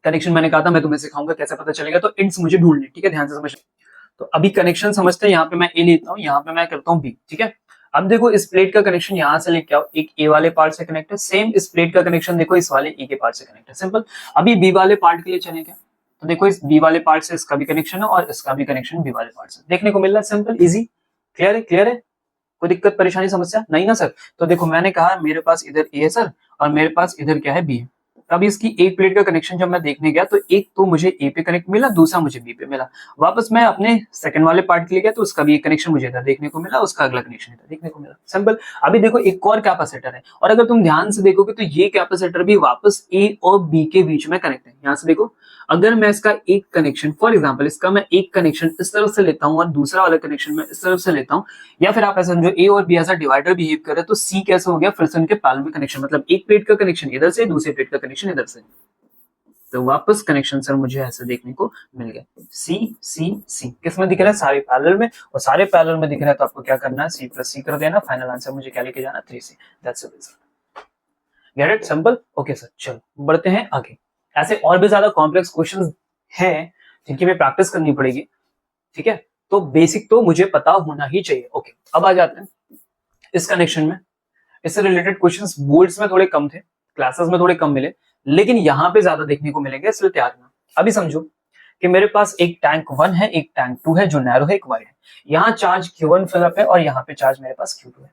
कनेक्शन मैंने कहा था मैं तुम्हें सिखाऊंगा कैसे पता चलेगा, तो इंड्स मुझे ढूंढने, ठीक है, ध्यान से समझना। तो अभी कनेक्शन समझते हैं, यहाँ पे मैं ए लेता हूँ, यहाँ पे मैं करता हूँ बी, ठीक है। अब देखो इस प्लेट का कनेक्शन यहाँ से लेके आओ, एक ए वाले पार्ट से कनेक्ट है, सेम इस प्लेट का कनेक्शन देखो इस वाले ए के पार्ट से कनेक्ट है, सिंपल। अभी बी वाले पार्ट के लिए चले क्या, तो देखो इस बी वाले पार्ट से इसका भी कनेक्शन है और इसका भी कनेक्शन बी वाले पार्ट से देखने को मिल रहा है, सिंपल इजी, क्लियर है, क्लियर है। कोई दिक्कत परेशानी समस्या नहीं ना सर। तो देखो मैंने कहा मेरे पास इधर ए है सर, और मेरे पास इधर क्या है बी है। अब इसकी एक प्लेट का कनेक्शन जब मैं देखने गया तो एक तो मुझे ए पे कनेक्ट मिला, दूसरा मुझे बी पे मिला। वापस मैं अपने सेकंड वाले पार्ट के लिए गया तो उसका भी एक कनेक्शन मुझे इधर देखने को मिला, उसका अगला कनेक्शन इधर देखने को मिला, सिंपल। अभी देखो एक और कैपेसिटर है, और अगर तुम ध्यान से देखोगे तो ये कैपेसिटर भी वापस ए और बी के बीच में कनेक्ट है। यहाँ से देखो, अगर मैं इसका एक कनेक्शन, फॉर एग्जांपल इसका मैं एक कनेक्शन इस तरफ से लेता हूं और दूसरा वाला कनेक्शन मैं इस तरफ से लेता हूं, या फिर आप ऐसा समझो ए और बी ऐसा डिवाइडर बिहेव कर रहे हैं, तो सी कैसे हो गया, फिर से उनके पैरेलल में कनेक्शन, मतलब एक प्लेट का कनेक्शन इधर से, दूसरी प्लेट का कनेक्शन इधर से, तो वापस कनेक्शन सर मुझे ऐसे देखने को मिल गया। सी सी सी किस में दिख रहा है, सारे पैरेलल में, और सारे पैरेलल में दिख रहा है तो आपको क्या करना है, सी प्लस सी कर देना। फाइनल आंसर मुझे क्या लेके जाना, 3C, that's it, get it, simple. Okay sir, चलो बढ़ते हैं आगे। ऐसे और भी ज्यादा कॉम्प्लेक्स क्वेश्चंस हैं जिनकी हमें प्रैक्टिस करनी पड़ेगी, ठीक है। तो बेसिक तो मुझे पता होना ही चाहिए। ओके, अब आ जाते हैं इस कनेक्शन में। इससे रिलेटेड क्वेश्चंस बोर्ड्स में थोड़े कम थे, क्लासेस में थोड़े कम मिले, लेकिन यहाँ पे ज्यादा देखने को मिलेंगे, इसलिए तैयार रहना। अभी समझो कि मेरे पास एक टैंक 1 है, एक टैंक 2 है जो नैरो है, एक वाइड है। यहाँ चार्ज Q1 फिलअप है और यहाँ पे चार्ज मेरे पास Q2 है,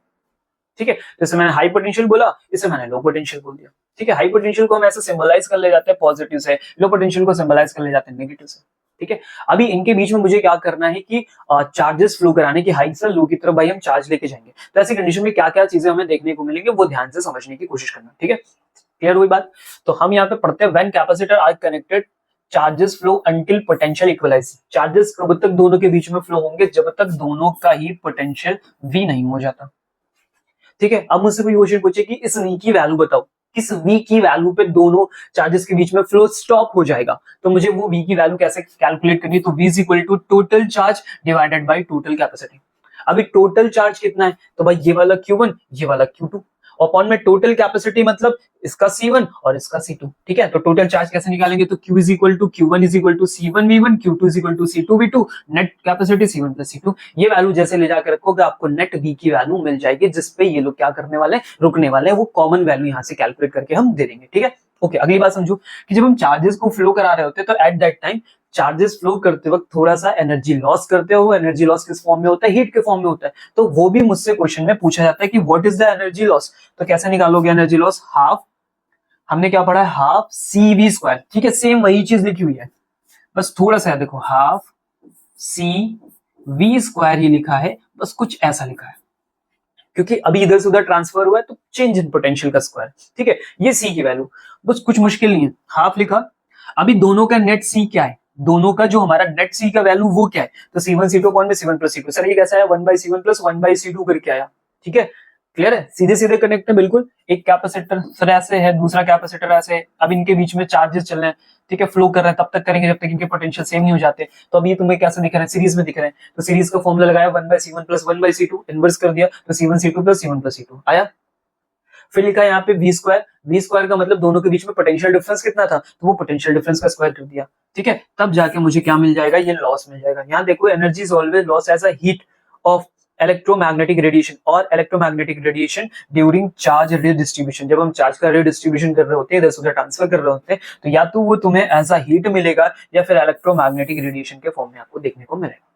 ठीक है। जैसे मैंने हाई पोटेंशियल बोला, इसे मैंने लो पोटेंशियल बोल दिया, ठीक है। हाई पोटेंशियल को हम ऐसे सिंबलाइज कर ले जाते हैं पॉजिटिव से, लो पोटेंशियल को सिंबलाइज कर ले जाते हैं नेगेटिव से, ठीक है। अभी इनके बीच में मुझे क्या करना है कि चार्जेस फ्लो कराने की हाई से लो की तरफ भाई हम चार्ज लेके जाएंगे। तो ऐसी कंडीशन में क्या क्या चीजें हमें देखने को मिलेंगे वो ध्यान से समझने की कोशिश करना, ठीक है। क्लियर हुई बात? तो हम यहाँ पे पढ़ते हैं when capacitor are connected charges flow until potential equalize. Charges कब तक दोनों के बीच में फ्लो होंगे? जब तक दोनों का ही पोटेंशियल V नहीं हो जाता, ठीक है। अब मुझसे कोई क्वेश्चन पूछे कि इस V की वैल्यू बताओ, किस V की वैल्यू पे दोनों चार्जेस के बीच में फ्लो स्टॉप हो जाएगा, तो मुझे वो V की वैल्यू कैसे कैलकुलेट करनी है? तो V is equal to total charge divided by total capacity. अभी टोटल चार्ज कितना है? तो भाई ये वाला Q1, ये वाला Q2, अपॉन में टोटल कैपेसिटी मतलब इसका C1 और इसका C2, ठीक है। तो टोटल चार्ज कैसे निकालेंगे? तो Q is equal to Q1 is equal to C1V1, Q2 is equal to C2V2, net capacity C1 plus C2। ये वैल्यू जैसे ले जाकर रखोगे आपको नेट V की वैल्यू मिल जाएगी, जिसपे ये लोग क्या करने वाले हैं, रुकने वाले हैं। वो कॉमन वैल्यू यहाँ से कैलकुलेट करके हम दे देंगे, ठीक है। ओके, अगली बात समझो कि जब हम चार्जेस को फ्लो करा रहे होते हैं तो at that time charges flow करते वक्त थोड़ा सा एनर्जी लॉस करते हो। एनर्जी लॉस किस फॉर्म में होता है? हीट के फॉर्म में होता है। तो वो भी मुझसे क्वेश्चन में पूछा जाता है कि what is the energy loss. तो कैसे निकालोगे एनर्जी लॉस? हाफ, हमने क्या पढ़ा है, हाफ CV², ठीक है। सेम वही चीज लिखी हुई है, बस थोड़ा सा देखो, हाफ CV² ही लिखा है, बस कुछ ऐसा लिखा है क्योंकि अभी इधर से उधर ट्रांसफर हुआ है तो चेंज इन पोटेंशियल का स्क्वायर, ठीक है। ये C की वैल्यू, बस कुछ मुश्किल नहीं है, हाफ लिखा। अभी दोनों का नेट C क्या है? दोनों का जो हमारा नेट C का वैल्यू वो क्या है? तो C1 C2 अपॉन में C1 प्लस C2। सर ये कैसा है? 1/C1 प्लस 1/C2 करके आया, ठीक है। क्लियर है? सीधे सीधे कनेक्ट है बिल्कुल। एक कैपेसिटर सर ऐसे है, दूसरा कैपेसिटर ऐसे है। अब इनके बीच में चार्जेस चल रहे हैं, ठीक है, फ्लो कर रहे हैं, तब तक करेंगे जब तक इनके पोटेंशियल सेम नहीं हो जाते। तो अभी तुम्हें कैसे दिख रहे हैं? सीरीज में दिख रहे हैं। तो सीरीज का फॉर्मूला लगाया 1/C1 प्लस 1/C2, इनवर्स कर दिया तो C1 C2 plus C1 plus C2 आया। फिर लिखा यहाँ पे V² का मतलब दोनों के बीच में पोटेंशियल डिफरेंस कितना था, तो वो पोटेंशियल डिफरेंस का स्क्वायर कर दिया, ठीक है। तब जाके मुझे क्या मिल जाएगा? ये लॉस मिल जाएगा। यहाँ देखो, energy is always loss as a heat of electromagnetic radiation और electromagnetic radiation during charge redistribution. जब हम चार्ज का रिडिस्ट्रीब्यूशन कर रहे होते हैं, इधर से उधर ट्रांसफर कर रहे होते हैं, तो या तो वो तुम्हें एज अ हीट मिलेगा या फिर इलेक्ट्रोमैग्नेटिक रेडिएशन के फॉर्म में आपको देखने को मिलेगा।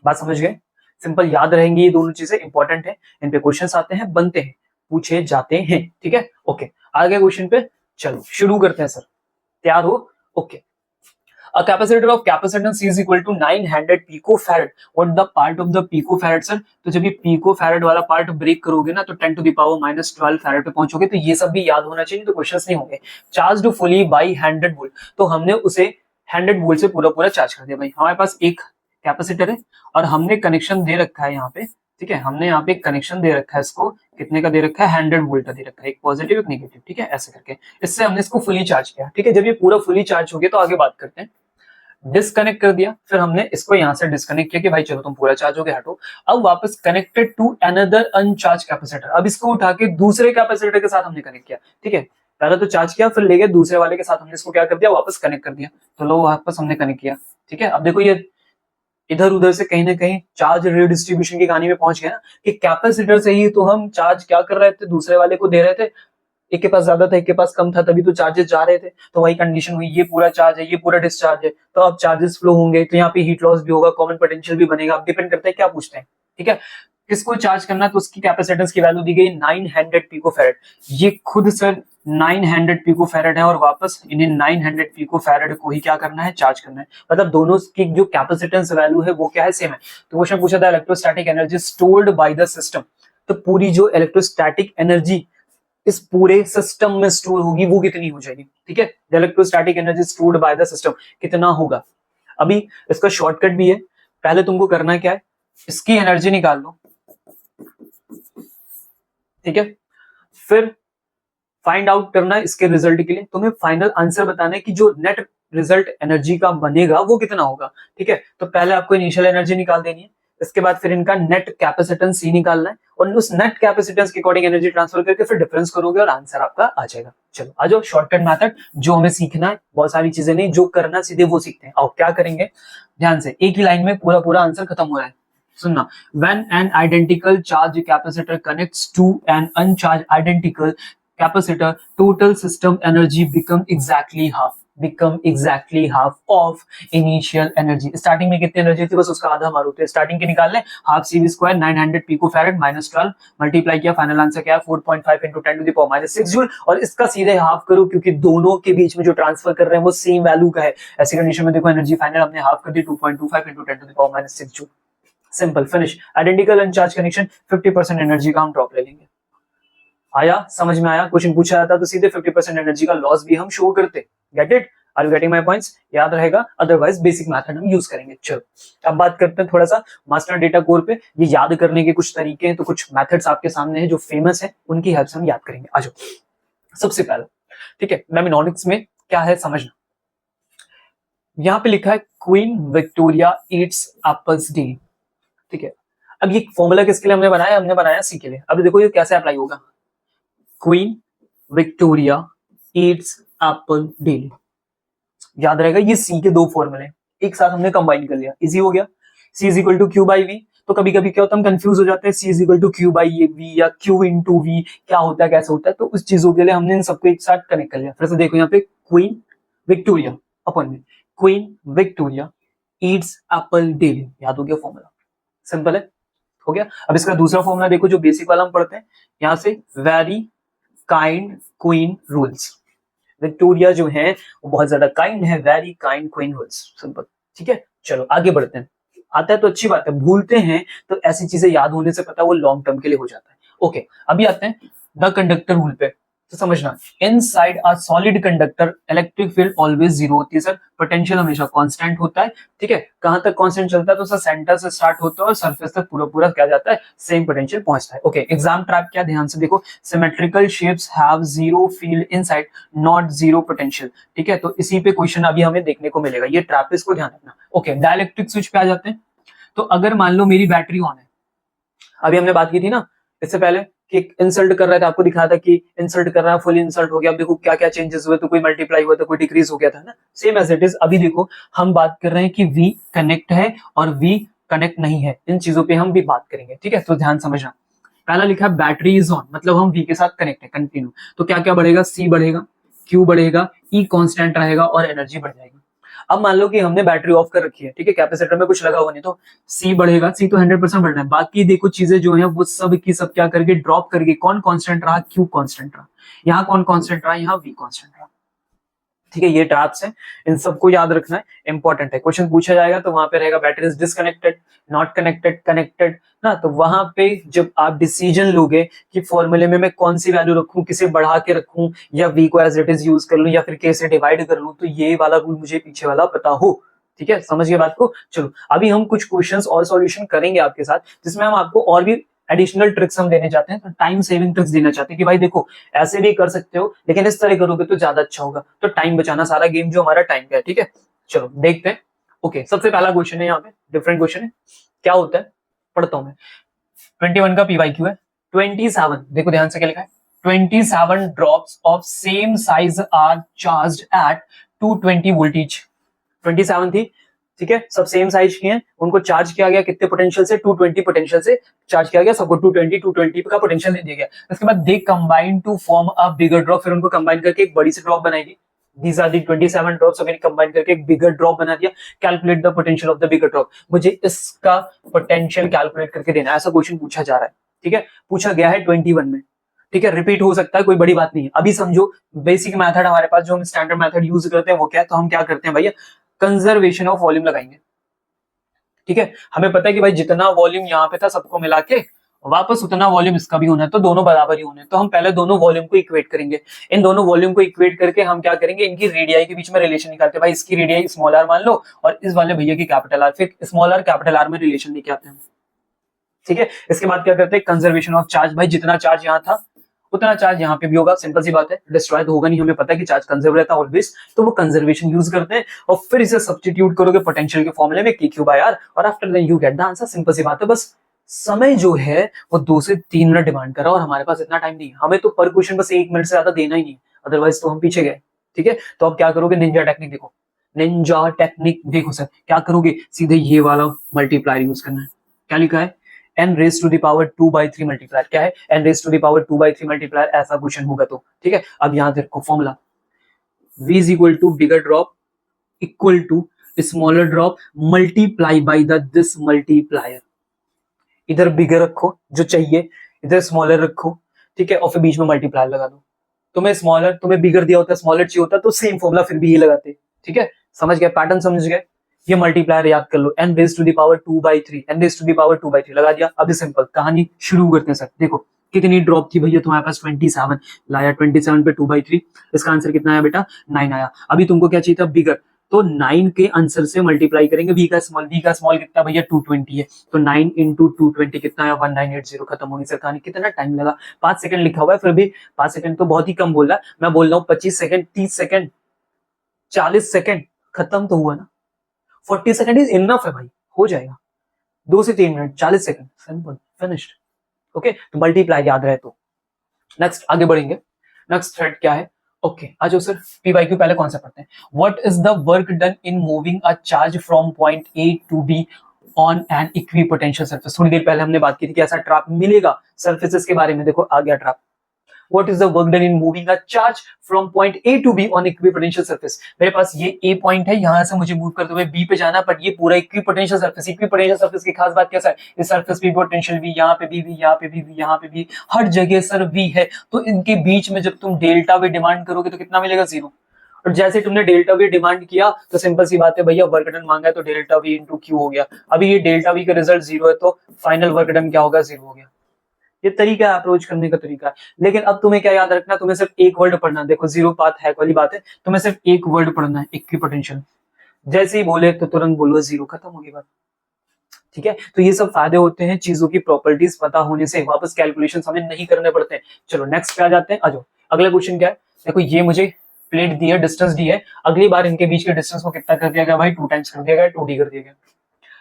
बात समझ गए? सिंपल याद रहेंगी ये दोनों चीजें, इंपॉर्टेंट है, इन पे क्वेश्चंस आते हैं, बनते हैं, पूछे जाते हैं, ठीक है। ओके, आगे क्वेश्चन पे चलो शुरू करते हैं। सर तैयार हो? Okay. A capacitor of capacitance C is equal to 900 picofarad. What the part of the picofarad, sir? तो जब ये picofarad वाला पार्ट ब्रेक करोगे ना तो 10 to the power minus 12 farad पे पहुंचोगे। तो ये सब भी याद होना चाहिए, तो क्वेश्चंस नहीं होंगे। चार्ज फुली बाई 100 वोल्ट, तो हमने उसे 100 वोल्ट से पूरा पूरा चार्ज कर दिया। भाई हमारे पास एक कैपेसिटर है और हमने कनेक्शन दे रखा है यहाँ पे, ठीक है। हमने यहाँ पे एक कनेक्शन दे रखा है, इसको कितने का दे रखा है? 100 वोल्ट का दे रखा है, एक पॉजिटिव एक नेगेटिव, ठीक है। ऐसे करके इससे हमने इसको फुली चार्ज किया, ठीक है। जब ये पूरा फुली चार्ज हो गया तो आगे बात करते हैं। डिस्कनेक्ट कर दिया, फिर हमने इसको यहां से डिस्कनेक्ट किया कि भाई चलो तुम पूरा चार्ज हो गया, हटो। अब वापस connected to another uncharged capacitor. अब इसको उठा के दूसरे कैपेसिटर के साथ हमने कनेक्ट किया, ठीक है। पहले तो चार्ज किया, फिर ले गए दूसरे वाले के साथ, हमने इसको क्या कर दिया? वापस कनेक्ट कर दिया। तो लो वापस हमने कनेक्ट किया, ठीक है। अब देखो ये इधर उधर से कहीं ना कहीं चार्ज रिडिस्ट्रीब्यूशन की कहानी में पहुंच गया ना, कि कैपेसिटर से ही तो हम चार्ज क्या कर रहे थे? दूसरे वाले को दे रहे थे। एक के पास ज्यादा था, एक के पास कम था, तभी तो चार्जेस जा रहे थे। तो वही कंडीशन हुई, ये पूरा चार्ज है, ये पूरा डिस्चार्ज है, तो अब चार्जेस फ्लो होंगे, तो यहाँ पे हीट लॉस भी होगा, कॉमन पोटेंशियल भी बनेगा। अब डिपेंड करता है क्या पूछते हैं, ठीक है। किसको चार्ज करना है? तो उसकी कैपेसिटेंस की वैल्यू दी गई 900 पिकोफैरेड। ये खुद सर 900 पिकोफैरेड है और वापस इन्हें 900 पिकोफैरेड को ही क्या करना है? चार्ज करना है। मतलब दोनों की जो कैपेसिटेंस वैल्यू है वो क्या है? सेम है। तो क्वेश्चन पूछा था electrostatic energy stored by the system. तो पूरी जो इलेक्ट्रोस्टैटिक एनर्जी इस पूरे सिस्टम में स्टोर होगी वो कितनी हो जाएगी, ठीक है। Electrostatic energy stored by the system कितना होगा? अभी इसका शॉर्टकट भी है। पहले तुमको करना क्या है? इसकी एनर्जी निकाल लो, ठीक है। फिर फाइंड आउट करना है इसके रिजल्ट के लिए। तुम्हें फाइनल आंसर बताना है कि जो नेट रिजल्ट एनर्जी का बनेगा वो कितना होगा, ठीक है। तो पहले आपको इनिशियल एनर्जी निकाल देनी है, इसके बाद फिर इनका नेट कैपेसिटेंस सी निकालना है और उस नेट कैपेसिटेंस के अकॉर्डिंग एनर्जी ट्रांसफर करके फिर डिफरेंस करोगे और आंसर आपका आ जाएगा। चलो आ जाओ, शॉर्टकट मेथड जो हमें सीखना है, बहुत सारी चीजें नहीं, जो करना सीधे वो सीखते हैं। और क्या करेंगे ध्यान से, एक ही लाइन में पूरा पूरा आंसर खत्म हो रहा है, सुनना। When an identical charge capacitor connects to an uncharged identical capacitor, total system energy become exactly half of initial energy। Starting में कितनी एनर्जी थी, बस उसका आधा मारो। तो स्टार्टिंग के निकाल लें, half CV square 900 pico farad minus 12 multiply किया, फाइनल आंसर क्या है 4.5 into 10 to the power minus 6 joule. और इसका सीधे हाफ करो क्योंकि दोनों के बीच में जो ट्रांसफर कर रहे हैं वो सेम वैल्यू का है। ऐसी कंडीशन में देखो एनर्जी फाइनल हमने हाफ कर दी 2.25 into 10 to the power minus 6 joule. Simple, finish. Identical uncharged connection 50% energy का हम ड्रॉप ले लेंगे। आया समझ में आया, क्वेश्चन पूछा जाता तो सीधे 50% एनर्जी का लॉस भी हम शो करते। Get it, are you getting my points? याद रहेगा, अदरवाइज बेसिक मेथड हम यूज करेंगे। चलो अब बात करते हैं थोड़ा सा मास्टर डेटा कोर पे। ये याद करने के कुछ तरीके हैं, तो कुछ मेथड्स आपके सामने हैं जो फेमस है, उनकी हेल्प से हम याद करेंगे। आ जाओ सबसे पहला, ठीक है, मेमोनिक्स में क्या है समझना। यहाँ पे लिखा है queen Victoria Yeats apples daily, ठीक है। अब ये फॉर्मूला किसके लिए हमने बनाया? हमने बनाया सी के लिए। अब देखो ये कैसे अप्लाई होगा। Queen Victoria Yeats Apple daily, याद रहेगा ये सी के दो फॉर्मूले एक साथ हमने कंबाइन कर लिया, इजी हो गया। C is equal to Q by V. तो कभी कभी क्या होता है, हम कंफ्यूज हो जाते हैं, C is equal to Q by V या क्यू इंटू वी क्या होता है, कैसे होता है। तो उस चीजों के लिए हमने इन सबको एक साथ कनेक्ट कर लिया। फिर से देखो यहाँ पे क्वीन विक्टोरिया अपन में queen Victoria Yeats Apple daily, याद हो गया फॉर्मूला, सिंपल है, हो गया। अब इसका दूसरा फॉर्मूला देखो जो बेसिक वाला हम पढ़ते हैं, यहां से very kind queen rules. Victoria जो है वो बहुत ज्यादा काइंड है, very kind queen rules, simple, ठीक है। चलो आगे बढ़ते हैं, आता है तो अच्छी बात है, भूलते हैं तो ऐसी चीजें याद होने से पता वो लॉन्ग टर्म के लिए हो जाता है। ओके अभी आते हैं द कंडक्टर रूल पे। तो समझना, inside a solid conductor electric field always zero होती है सर, पोटेंशियल हमेशा कांस्टेंट होता है, ठीक है। कहां तक कांस्टेंट चलता है? तो सर सेंटर से स्टार्ट होता है और सरफेस तक पूरा पूरा क्या जाता है, सेम पोटेंशियल पहुंचता है। ओके एग्जाम ट्रैप क्या, ध्यान से देखो, symmetrical shapes have zero field inside not zero potential, ठीक है। तो इसी पे क्वेश्चन अभी हमें देखने को मिलेगा, ये ट्रैप इसको ध्यान रखना। ओके डायइलेक्ट्रिक स्विच पे आ जाते हैं। तो अगर मान लो मेरी बैटरी ऑन है, अभी हमने बात की थी ना इससे पहले कि इंसल्ट कर रहा था, आपको दिखाया था कि इंसल्ट कर रहा है, फुल इंसल्ट हो गया। अब देखो क्या क्या चेंजेस हुए, तो कोई मल्टीप्लाई हुआ, तो कोई डिक्रीज हो गया था ना, सेम एज इट इज। अभी देखो हम बात कर रहे हैं कि वी कनेक्ट है और वी कनेक्ट नहीं है, इन चीजों पे हम भी बात करेंगे, ठीक है। तो ध्यान समझना, पहला लिखा है बैटरी इज ऑन, मतलब हम वी के साथ कनेक्ट है कंटिन्यू। तो क्या क्या बढ़ेगा, सी बढ़ेगा, क्यू बढ़ेगा, ई कांस्टेंट रहेगा और एनर्जी बढ़ जाएगी। अब मान लो कि हमने बैटरी ऑफ कर रखी है, ठीक है, कैपेसिटर में कुछ लगा हुआ नहीं, तो सी बढ़ेगा, सी तो 100% बढ़ना है। बाकी देखो चीजें जो है वो सब की सब क्या करके ड्रॉप करके, कौन कांस्टेंट रहा, क्यू कांस्टेंट रहा, यहाँ कौन कांस्टेंट रहा, यहाँ वी कांस्टेंट रहा, ठीक है। ये ट्रैप्स है, इन सबको याद रखना है, इंपॉर्टेंट है। क्वेश्चन पूछा जाएगा तो वहां पे रहेगा battery is disconnected, not connected, connected ना। तो वहां पे जब आप डिसीजन लोगे कि फॉर्मूले में मैं कौन सी वैल्यू रखूं, किसे बढ़ा के रखूं या वी को एज इट इज यूज कर लूं या फिर के से डिवाइड कर लूं, तो ये वाला रूल मुझे पीछे वाला पता हो, ठीक है। समझ गए बात को। चलो अभी हम कुछ क्वेश्चंस और सॉल्यूशन करेंगे आपके साथ, जिसमें हम आपको और भी एडिशनल ट्रिक्स हम देने चाहते हैं। तो टाइम सेविंग ट्रिक्स देना चाहते हैं कि भाई देखो ऐसे भी कर सकते हो, लेकिन इस तरह करोगे तो ज्यादा अच्छा होगा। तो टाइम बचाना, सारा गेम जो हमारा टाइम का है, ठीक है। चलो देखते हैं। ओके सबसे पहला क्वेश्चन है, यहाँ पे डिफरेंट क्वेश्चन है, क्या होता है पढ़ता हूं मैं। 21 का पीवाईक्यू है। 27 देखो ध्यान से क्या लिखा है, 27 drops of same size are charged at 220 voltage. 27 थी, ठीक है, सब सेम साइज की हैं, उनको चार्ज किया गया कितने पोटेंशियल से, 220 पोटेंशियल से चार्ज किया गया, सबको 220 का पोटेंशियल दे दिया गया। उसके बाद they combine to form a bigger drop, फिर उनको कंबाइन करके एक बड़ी सी ड्रॉप बनाएगी। These are the 27 ड्रॉप्स, मैंने कंबाइन करके एक बिगर ड्रॉप बना दिया। Calculate the potential of the bigger drop, मुझे इसका पोटेंशियल कैलकुलेट करके देना है, ऐसा क्वेश्चन पूछा जा रहा है, ठीक है। पूछा गया है 21 में, ठीक है, रिपीट हो सकता है, कोई बड़ी बात नहीं है। अभी समझो बेसिक मेथड हमारे पास, जो हम स्टैंडर्ड मेथड यूज करते हैं वो क्या है, तो हम क्या करते हैं भैया, कंजर्वेशन ऑफ वॉल्यूम लगाएंगे, ठीक है। हमें पता है कि भाई जितना वॉल्यूम यहाँ पे था सबको मिला के वापस उतना वॉल्यूम इसका भी होना है, तो दोनों बराबर ही होने हैं। तो हम पहले दोनों वॉल्यूम को इक्वेट करेंगे। इन दोनों वॉल्यूम को इक्वेट करके हम क्या करेंगे, इनकी रेडियाई के बीच में रिलेशन निकालते हैं। भाई इसकी रेडियाई स्मॉल आर मान लो और इस वाले भैया की कैपिटल आर, फिर स्मॉल आर कैपिटल आर में रिलेशन लेके आते हैं, ठीक है। इसके बाद क्या करते हैं, कंजर्वेशन ऑफ चार्ज, भाई जितना चार्ज यहाँ था उतना चार्ज यहाँ पे भी होगा। सिंपल सी बात है, डिस्ट्रॉय तो होगा नहीं, हमें पता है कि चार्ज कंजर्व रहता है ऑलवेज, तो वो कंजर्वेशन यूज करते हैं और फिर इसे सब्स्टिट्यूट करोगे पोटेंशियल के फॉर्मूले में के क्यूब आर, और after then you get the answer. Simple सी बात है, बस समय जो है वो 2 से 3 मिनट डिमांड कर रहा है और हमारे पास इतना टाइम नहीं है, हमें तो पर क्वेश्चन बस 1 मिनट से ज्यादा देना ही नहीं, अदरवाइज तो हम पीछे गए। ठीक है, तो अब क्या करोगे, निंजा टेक्निक देखो, निंजा टेक्निक देखो सर, क्या करोगे, सीधे ये वाला मल्टीप्लायर यूज करना है। क्या लिखा है, n raise to the power 2/3 multiplier, क्या है n raise to the power 2/3 multiplier, ऐसा क्वेश्चन होगा तो ठीक है। अब यहां देखो formula, v is equal to bigger drop equal to smaller drop multiply by the this multiplier. इधर बिगर रखो जो चाहिए, इधर स्मॉलर रखो, ठीक है, और फिर बीच में मल्टीप्लायर लगा दो। तुम्हें स्मॉलर, तुम्हें बिगर दिया होता, स्मॉलर चाहिए होता तो सेम फॉर्मूला फिर भी ये लगाते। ठीक है, समझ गए, पैटर्न समझ गए। ये मल्टीप्लायर याद कर लो, n raise to the power 2/3, n raise to the power 2/3 लगा दिया। अभी सिंपल कहानी शुरू करते हैं सर। देखो कितनी ड्रॉप थी भैया तुम्हारे पास, 27 लाया, 27 पे 2/3, इसका आंसर कितना आया बेटा, 9 आया। अभी तुमको क्या चाहिए था, बिगर, तो 9 के आंसर से मल्टीप्लाई करेंगे, v का स्मॉल कितना भैया 220 है, तो 9 इंटू 220 कितना है 1980। खत्म होगी सर कहानी। कितना टाइम लगा, 5 सेकंड लिखा हुआ है, फिर भी 5 सेकंड तो बहुत ही कम बोल रहा है, मैं बोल रहा हूँ 25 सेकंड, 30 सेकंड, 40 सेकंड, खत्म तो हुआ ना। 40 सेकंड इज इनफ है भाई, हो जाएगा, 2 से 3 minute, 40 second, simple, finished. Okay, तो मल्टीप्लाई याद रहे तो। नेक्स्ट आगे बढ़ेंगे, नेक्स्ट थ्रेड क्या है, ओके आ जाओ सर, पीवाईक्यू पहले कौन सा पढ़ते हैं। What is the work done in moving a charge from point A to B on an equipotential surface. थोड़ी देर पहले हमने बात की थी कि ऐसा ट्रैप मिलेगा सरफेसेस के बारे में, देखो आ गया trap. What is the work done in moving a charge from point A to B on equipotential surface? मेरे पास ये A पॉइंट है, यहां से मुझे मूव करते हुए B पे जाना, बट ये पूरा इक्विपोटेंशियल सरफेस, इक्विपोटेंशियल सरफेस की खास बात क्या है, इस सरफेस पे पोटेंशियल V, यहाँ पे भी V, यहाँ पे भी V, यहाँ पे भी, हर जगह सर V है। तो इनके बीच में जब तुम डेल्टा V डिमांड करोगे तो कितना मिलेगा, 0। और जैसे तुमने डेल्टा V डिमांड किया तो सिंपल सी बात है भैया, वर्क डन मांगा है तो डेल्टा V इंटू Q हो गया। अभी ये डेल्टा V का रिजल्ट 0 है तो फाइनल वर्क डन क्या होगा, 0 हो गया। ये तरीका है अप्रोच करने का तरीका है। लेकिन अब तुम्हें क्या याद रखना, तुम्हें सिर्फ एक वर्ड पढ़ना है। देखो जीरो पाथ हैक वाली बात है, तुम्हें सिर्फ एक वर्ड पढ़ना है, इक्विपोटेंशियल। जैसे ही बोले तो तुरंत बोलो जीरो, खत्म होगी बात। ठीक है, तो ये सब फायदे होते हैं चीजों की प्रॉपर्टीज पता होने से, वापस कैलकुलेशन हमें नहीं करने पड़ते हैं। चलो नेक्स्ट पे आ जाते हैं, आ जाओ। अगला क्वेश्चन क्या है, देखो ये मुझे प्लेट दी है, डिस्टेंस दी है, अगली बार इनके बीच के डिस्टेंस को कितना कर दिया गया भाई, 2 टाइम्स कर दिया गया, 2d कर दिया गया।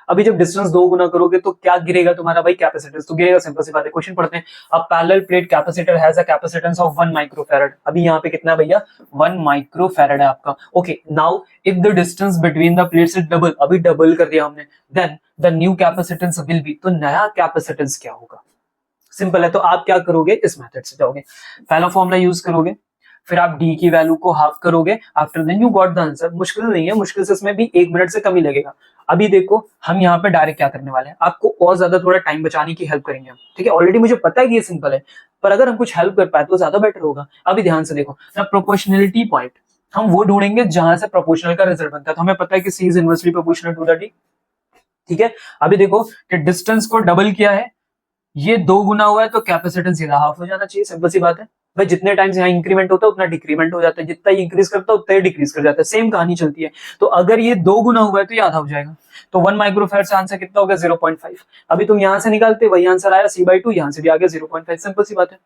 अभी जब डिस्टेंस 2 गुना करोगे तो क्या गिरेगा तुम्हारा भाई, कैपेसिटेंस तो गिरेगा। सिंपल सी बात है, क्वेश्चन पढ़ते हैं। A parallel plate capacitor has a capacitance of 1 microfarad. अभी यहाँ पे कितना है भैया, 1 माइक्रोफैरड है आपका। Okay, now if the distance between the plates is double, अभी डबल कर दिया हमने, then the new capacitance will be, तो नया कैपेसिटेंस क्या होगा। सिंपल है, तो आप क्या करोगे, इस मेथड से जाओगे, पहला फॉर्मूला यूज करोगे, फिर आप डी की वैल्यू को हाफ करोगे, after then you got the answer. मुश्किल नहीं है, मुश्किल से इसमें भी 1 मिनट से कम ही लगेगा। अभी देखो हम यहाँ पे डायरेक्ट क्या करने वाले हैं, आपको और ज्यादा थोड़ा टाइम बचाने की हेल्प करेंगे हम। ठीक है, ऑलरेडी मुझे पता है कि ये सिंपल है, पर अगर हम कुछ हेल्प कर पाए तो ज्यादा बेटर होगा। अभी ध्यान से देखो, प्रोपोर्शनलिटी पॉइंट हम वो ढूंढेंगे जहां से प्रोपोर्शनल का रिजल्ट बनता है। तो हमें पता है कि C is inversely proportional to the D. ठीक है, अभी देखो कि डिस्टेंस को डबल किया है, ये 2 गुना हुआ है तो कैपेसिटेंस सीधा हाफ हो जाना चाहिए। सिंपल सी बात है भाई, जितने टाइम्स यहाँ इंक्रीमेंट होता है उतना डिक्रीमेंट हो जाता है, जितना ही इंक्रीज करता है उतना ही डिक्रीज कर जाता है, सेम कहानी चलती है। तो अगर ये 2 गुना हुआ है तो ये आधा हो जाएगा, तो 1 माइक्रोफैरड से आंसर कितना होगा, 0.5। अभी तुम यहाँ से निकालते वही आंसर आया C/2, यहाँ से भी आ गया 0.5। सिंपल सी बात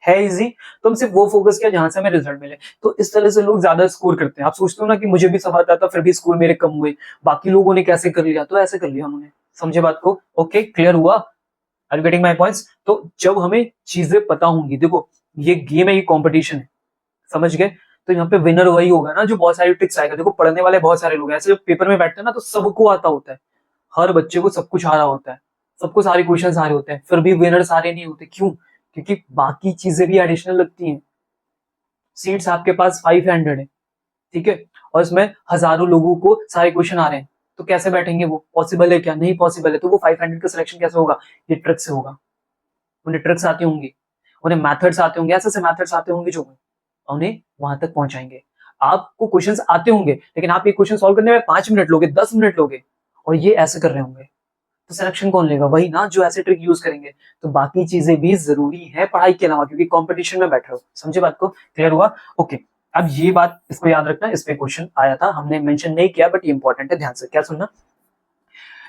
है इजी। तुम सिर्फ वो फोकस किया जहां से हमें रिजल्ट मिले। तो इस तरह से लोग ज्यादा स्कोर करते हैं। आप सोचते हो ना कि मुझे भी सब आता था फिर भी स्कोर मेरे कम हुए, बाकी लोगों ने कैसे कर लिया, तो ऐसे कर लिया उन्होंने। समझे बात को, ओके क्लियर हुआ, are you getting my points. तो जब हमें चीजें पता होंगी, देखो ये गेम है, ये कॉम्पिटिशन है, समझ गए, तो यहाँ पे विनर वही होगा ना जो बहुत सारी ट्रिक्स आएगा। देखो पढ़ने वाले बहुत सारे लोग हैं, ऐसे जब पेपर में बैठते हैं ना तो सबको आता होता है, हर बच्चे को सब कुछ आ रहा होता है, सबको सारे क्वेश्चन आ रहे होते हैं, फिर भी विनर सारे नहीं होते। क्यों, क्योंकि बाकी चीजें भी एडिशनल लगती हैं। सीट्स आपके पास 500 है, ठीक है, और इसमें हजारों लोगों को सारे क्वेश्चन आ रहे हैं, तो कैसे बैठेंगे वो, पॉसिबल है क्या, नहीं पॉसिबल है। तो वो 500 का सिलेक्शन कैसे होगा, ये ट्रिक से होगा। उन्हें ट्रिक्स आती होंगी, उन्हें मेथड्स आते होंगे, ऐसे मेथड्स आते होंगे जो उन्हें वहां तक पहुंचाएंगे। आपको क्वेश्चंस आते होंगे लेकिन आप ये क्वेश्चन सॉल्व करने में 5 मिनट लोगे, 10 मिनट लोगे, और ये ऐसे कर रहे होंगे, तो सिलेक्शन कौन लेगा, वही ना जो ऐसे ट्रिक यूज करेंगे। तो बाकी चीजें भी जरूरी है पढ़ाई के अलावा, क्योंकि कंपटीशन में बैठ रहे हो। समझे बात को, क्लियर हुआ, ओके। अब ये बात इसको याद रखना, इस पे क्वेश्चन आया था, हमने मेंशन नहीं किया बट ये इंपॉर्टेंट है, ध्यान से क्या सुनना।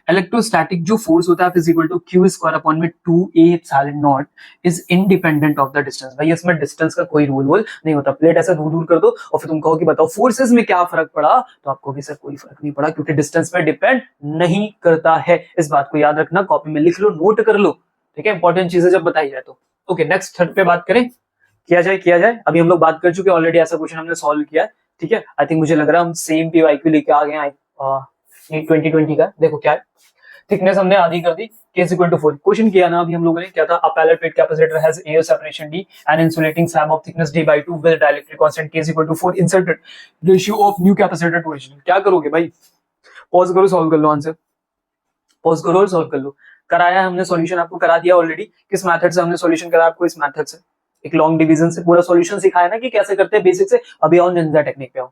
इलेक्ट्रोस्टैटिक जो फोर्स होता है is equal to Q square upon में 2a epsilon not is independent of the distance. भाई इसमें डिस्टेंस का कोई रूल वूल नहीं होता, प्लेट ऐसे दूर दूर कर दो और फिर तुम कहो कि बताओ फोर्सेस में क्या फर्क पड़ा, तो आपको भी सर कोई फर्क नहीं पड़ा क्योंकि डिस्टेंस पे डिपेंड नहीं करता है। इस बात को याद रखना, कॉपी में लिख लो, नोट कर लो, ठीक है, इंपॉर्टेंट चीजें जब बताई जाए तो। ओके नेक्स्ट थर्ड पे बात करें, किया जाए। अभी हम लोग बात कर चुके हैं ऑलरेडी, ऐसा क्वेश्चन हमने सॉल्व किया है, ठीक है। आई थिंक मुझे लग रहा है हम सेम पीवाईक्यू लेके आ गए हैं 2020 का। देखो क्या है, थिकनेस हमने आधी कर दी, k is equal to 4। Question किया ना अभी हम लोगों ने, क्या था, a pallet plate capacitor has air separation D and insulating slab of thickness D by 2 with dielectric constant k is equal to 4, inserted ratio of new capacitor to original। क्या करोगे भाई, पॉज करो, सॉल्व कर लो, answer pause करो और solve कर लो। कराया हमने सॉल्यूशन, आपको करा दिया ऑलरेडी। किस मेथड से हमने सॉल्यूशन करा आपको, इस मेथड से, एक लॉन्ग डिवीजन से पूरा सॉल्यूशन सिखाया ना कि कैसे करते हैं बेसिक से। अभी आओ निंजा टेक्निक पे आओ,